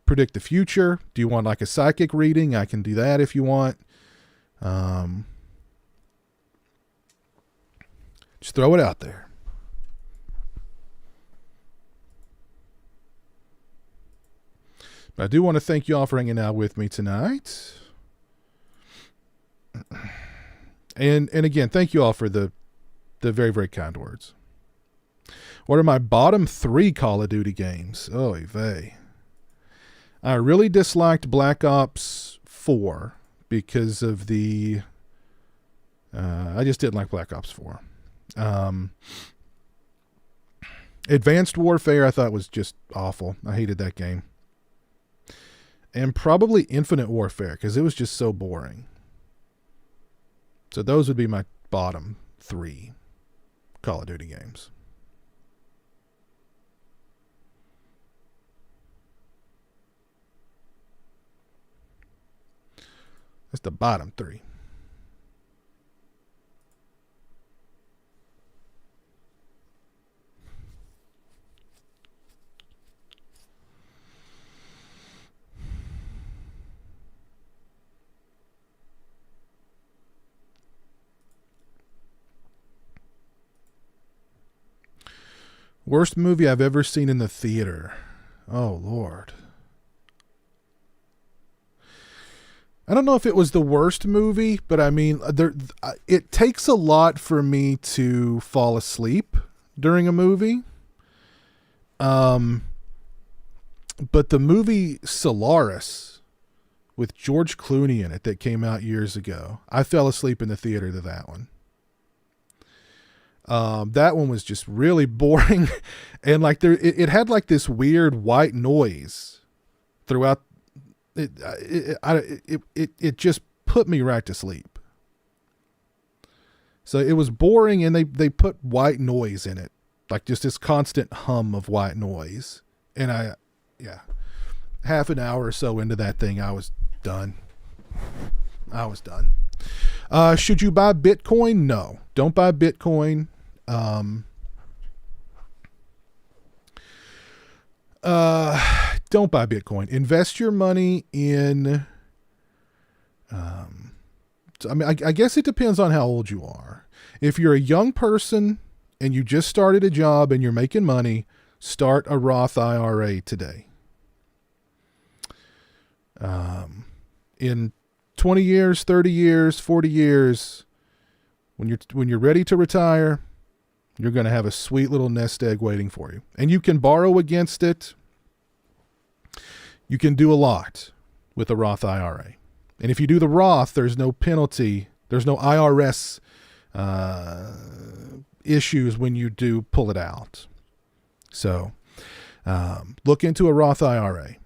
predict the future. Do you want like a psychic reading? I can do that if you want. Just throw it out there. But I do want to thank you all for hanging out with me tonight. And again, thank you all for the very, very kind words. What are my bottom 3 Call of Duty games? Oh, vey. I really disliked Black Ops 4 because of the... I just didn't like Black Ops 4. Advanced Warfare I thought was just awful. I hated that game. And probably Infinite Warfare because it was just so boring. So those would be my bottom 3 Call of Duty games. That's the bottom 3. Worst movie I've ever seen in the theater. Oh, Lord. I don't know if it was the worst movie, but I mean, it takes a lot for me to fall asleep during a movie. But the movie Solaris with George Clooney in it that came out years ago, I fell asleep in the theater to that one. That one was just really boring, and like it had like this weird white noise throughout. It just put me right to sleep. So it was boring, and they put white noise in it, like just this constant hum of white noise. And half an hour or so into that thing, I was done. Should you buy Bitcoin? No, don't buy Bitcoin. Don't buy Bitcoin. Invest your money in, I guess it depends on how old you are. If you're a young person and you just started a job and you're making money, start a Roth IRA today. In 20 years, 30 years, 40 years, when you're ready to retire, you're going to have a sweet little nest egg waiting for you. And you can borrow against it. You can do a lot with a Roth IRA. And if you do the Roth, there's no penalty. There's no IRS issues when you do pull it out. So look into a Roth IRA.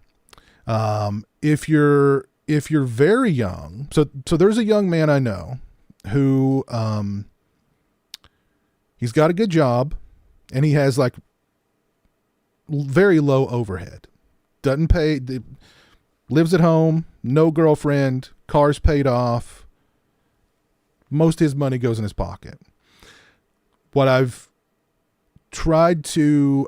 If you're very young, so there's a young man I know who he's got a good job and he has like very low overhead. Doesn't pay, lives at home, no girlfriend, car's paid off. Most of his money goes in his pocket. What I've tried to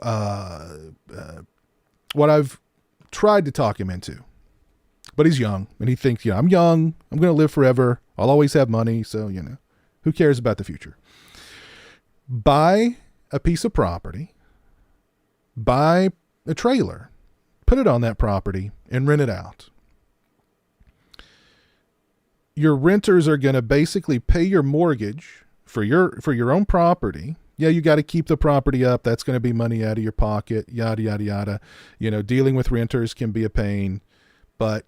talk him into, but he's young and he thinks, I'm young, I'm going to live forever. I'll always have money. So, who cares about the future? Buy a piece of property, buy a trailer, put it on that property and rent it out. Your renters are going to basically pay your mortgage for your own property. Yeah, you got to keep the property up. That's going to be money out of your pocket, yada, yada, yada. Dealing with renters can be a pain, but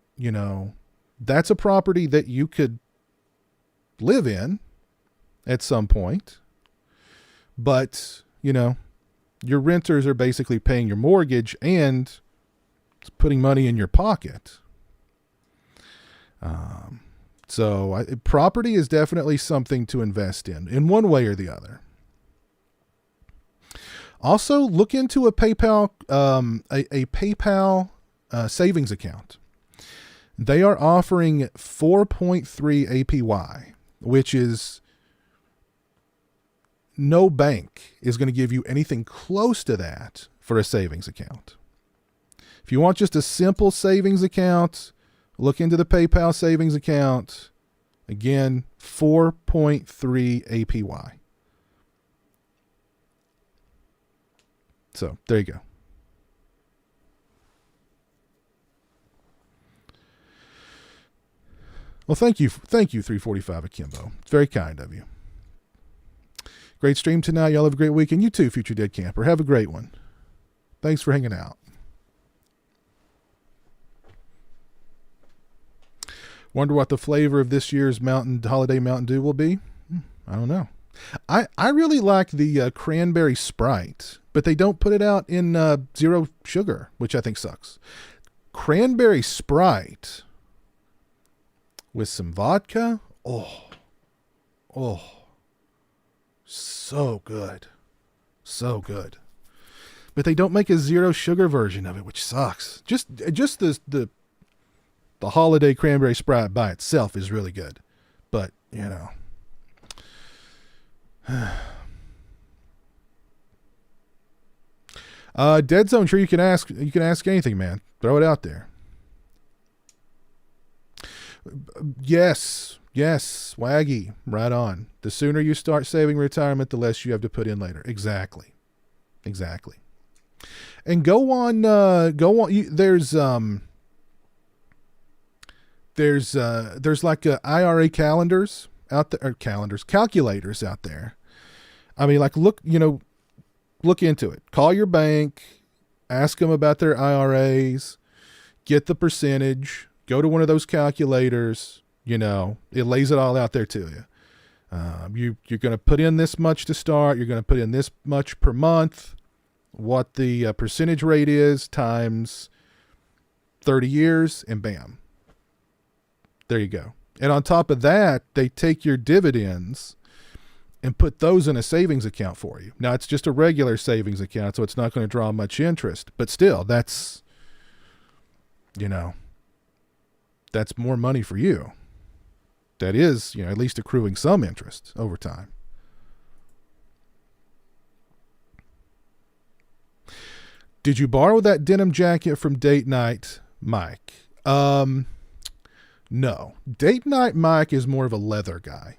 that's a property that you could live in at some point. But, your renters are basically paying your mortgage and putting money in your pocket. So property is definitely something to invest in one way or the other. Also, look into a PayPal savings account. They are offering 4.3 APY, which is no bank is going to give you anything close to that for a savings account. If you want just a simple savings account, look into the PayPal savings account. Again, 4.3 APY. So there you go. Well, thank you, 345 Akimbo. It's very kind of you. Great stream tonight. Y'all have a great weekend. You too, Future Dead Camper. Have a great one. Thanks for hanging out. Wonder what the flavor of this year's holiday Mountain Dew will be? I don't know. I really like the cranberry Sprite, but they don't put it out in zero sugar, which I think sucks. Cranberry Sprite with some vodka. Oh, so good. So good. But they don't make a zero sugar version of it, which sucks. Just the holiday cranberry Sprite by itself is really good. But, you know. Dead Zone, sure you can ask anything, man. Throw it out there. Yes, Swaggy, right on. The sooner you start saving retirement, the less you have to put in later. Exactly. And go on. There's like IRA calendars out there, or calculators out there. I mean, like look into it. Call your bank, ask them about their IRAs, get the percentage. Go to one of those calculators, it lays it all out there to you. You're going to put in this much to start. You're going to put in this much per month. What the percentage rate is times 30 years, and bam. There you go. And on top of that, they take your dividends and put those in a savings account for you. Now, it's just a regular savings account, so it's not going to draw much interest. But still, that's more money for you. That is, at least accruing some interest over time. Did you borrow that denim jacket from Date Night Mike? No. Date Night Mike is more of a leather guy.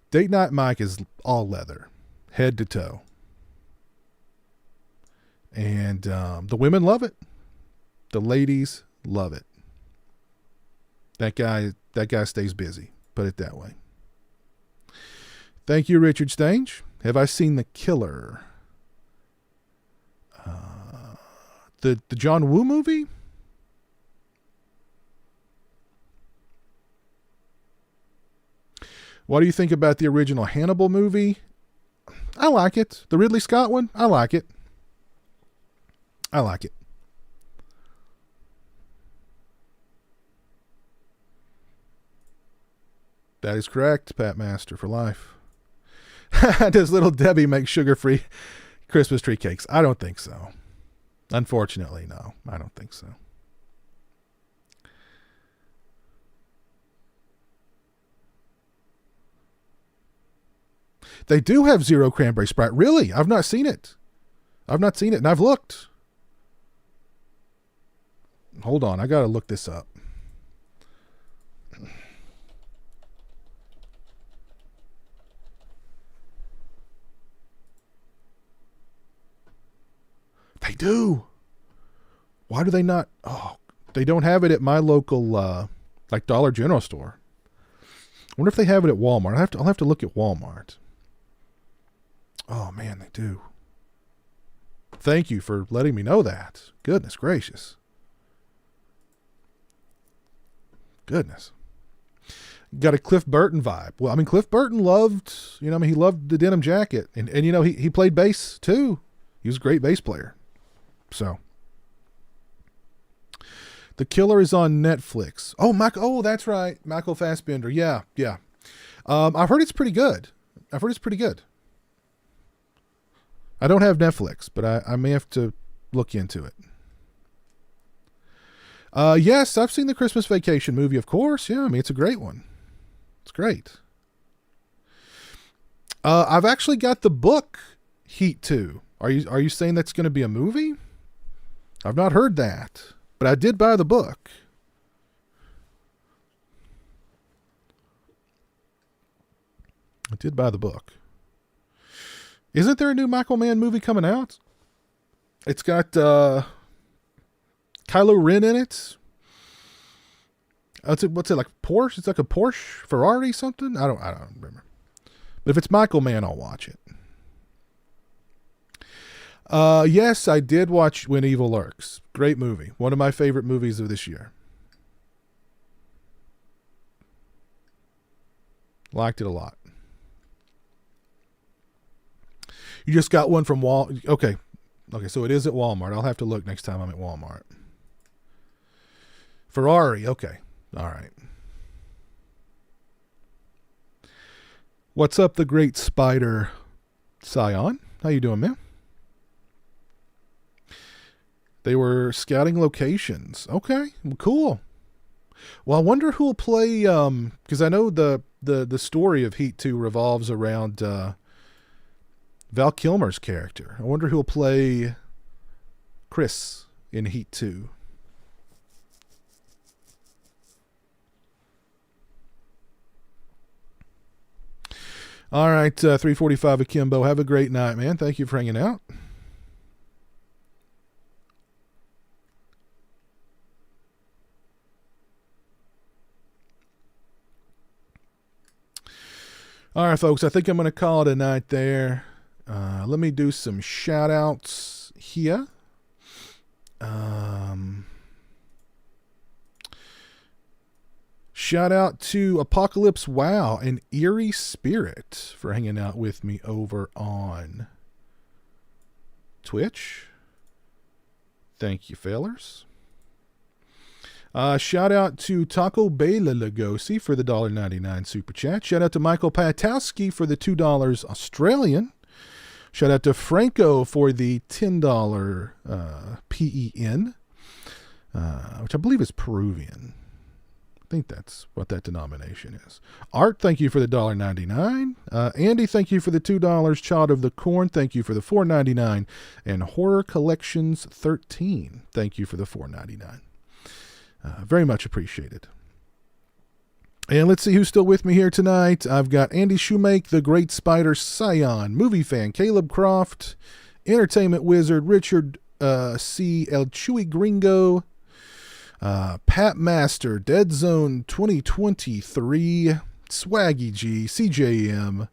Date Night Mike is all leather, head to toe. And the women love it. The ladies love it. That guy stays busy, put it that way. Thank you, Richard Stange. Have I seen The Killer? The John Woo movie? What do you think about the original Hannibal movie? I like it. The Ridley Scott one? I like it. That is correct, Pat Master for life. Does Little Debbie make sugar-free Christmas tree cakes? I don't think so. Unfortunately, no. I don't think so. They do have zero cranberry Sprite. Really? I've not seen it. And I've looked. Hold on. I got to look this up. They do. Why do they not? Oh, they don't have it at my local, Dollar General store. I wonder if they have it at Walmart. I'll have to look at Walmart. Oh man, they do. Thank you for letting me know that. Goodness gracious. Goodness. Got a Cliff Burton vibe. Well, I mean, Cliff Burton loved, he loved the denim jacket. And he played bass too. He was a great bass player. So. The Killer is on Netflix. Oh, that's right. Michael Fassbender. Yeah. I've heard it's pretty good. I don't have Netflix, but I may have to look into it. Yes, I've seen the Christmas Vacation movie, of course. Yeah, I mean, it's a great one. It's great. I've actually got the book Heat 2. Are you saying that's going to be a movie? I've not heard that, but I did buy the book. I did buy the book. Isn't there a new Michael Mann movie coming out? It's got Kylo Ren in it. What's it like? Porsche? It's like a Porsche, Ferrari, something. I don't remember. But if it's Michael Mann, I'll watch it. Yes, I did watch When Evil Lurks. Great movie. One of my favorite movies of this year. Liked it a lot. You just got one from Okay, so it is at Walmart. I'll have to look next time I'm at Walmart. Ferrari. Okay. All right. What's up, the great spider Scion? How you doing, man? They were scouting locations. Okay, well, cool. Well, I wonder who will play, because I know the story of Heat 2 revolves around Val Kilmer's character. I wonder who will play Chris in Heat 2. All right, 345 Akimbo. Have a great night, man. Thank you for hanging out. All right, folks, I think I'm going to call it a night there. Let me do some shout outs here. Shout out to Apocalypse Wow and Eerie Spirit for hanging out with me over on Twitch. Thank you, fellers. Shout out to Taco Bela Lugosi for the $1.99 super chat. Shout out to Michael Patowski for the $2 Australian. Shout out to Franco for the $10 PEN, which I believe is Peruvian. I think that's what that denomination is. Art, thank you for the $1.99. Andy, thank you for the $2. Child of the Corn, thank you for the $4.99. And Horror Collections 13, thank you for the $4.99. Very much appreciated. And let's see who's still with me here tonight. I've got Andy Shoemake, the Great Spider Scion, Movie Fan, Caleb Croft, Entertainment Wizard, Richard C. El Chewy Gringo, Pat Master, Dead Zone 2023, Swaggy G, CJM.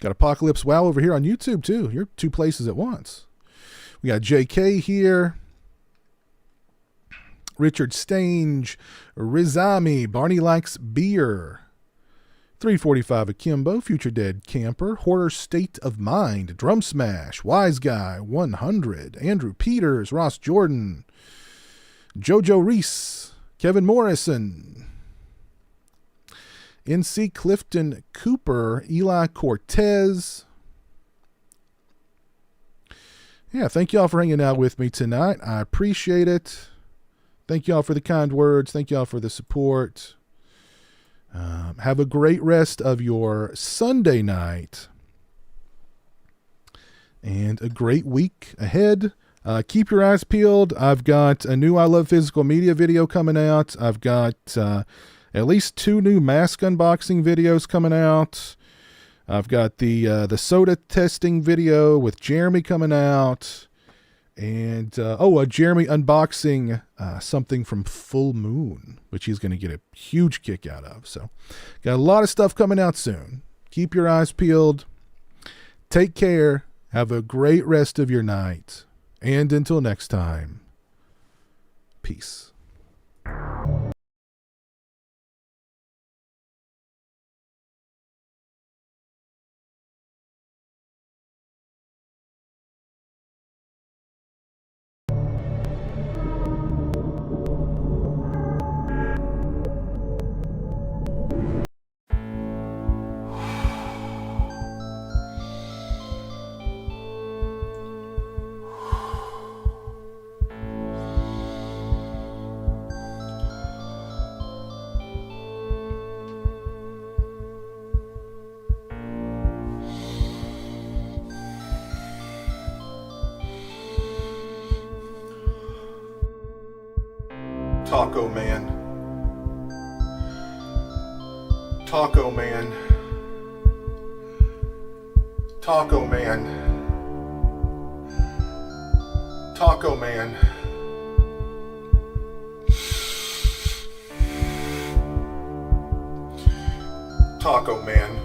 Got Apocalypse Wow over here on YouTube too. You're two places at once. We got JK here. Richard Stange, Rizami, Barney Likes Beer, 345 Akimbo, Future Dead Camper, Horror State of Mind, Drum Smash, Wise Guy, 100, Andrew Peters, Ross Jordan, Jojo Reese, Kevin Morrison, NC Clifton Cooper, Eli Cortez. Yeah, thank y'all for hanging out with me tonight. I appreciate it. Thank y'all for the kind words. Thank y'all for the support. Have a great rest of your Sunday night and a great week ahead. Keep your eyes peeled. I've got a new I Love Physical Media video coming out. I've got at least 2 new mask unboxing videos coming out. I've got the soda testing video with Jeremy coming out. And, Jeremy unboxing something from Full Moon, which he's going to get a huge kick out of. So, got a lot of stuff coming out soon. Keep your eyes peeled. Take care. Have a great rest of your night. And until next time, peace. Taco Man. Taco Man. Taco Man. Taco Man. Taco Man.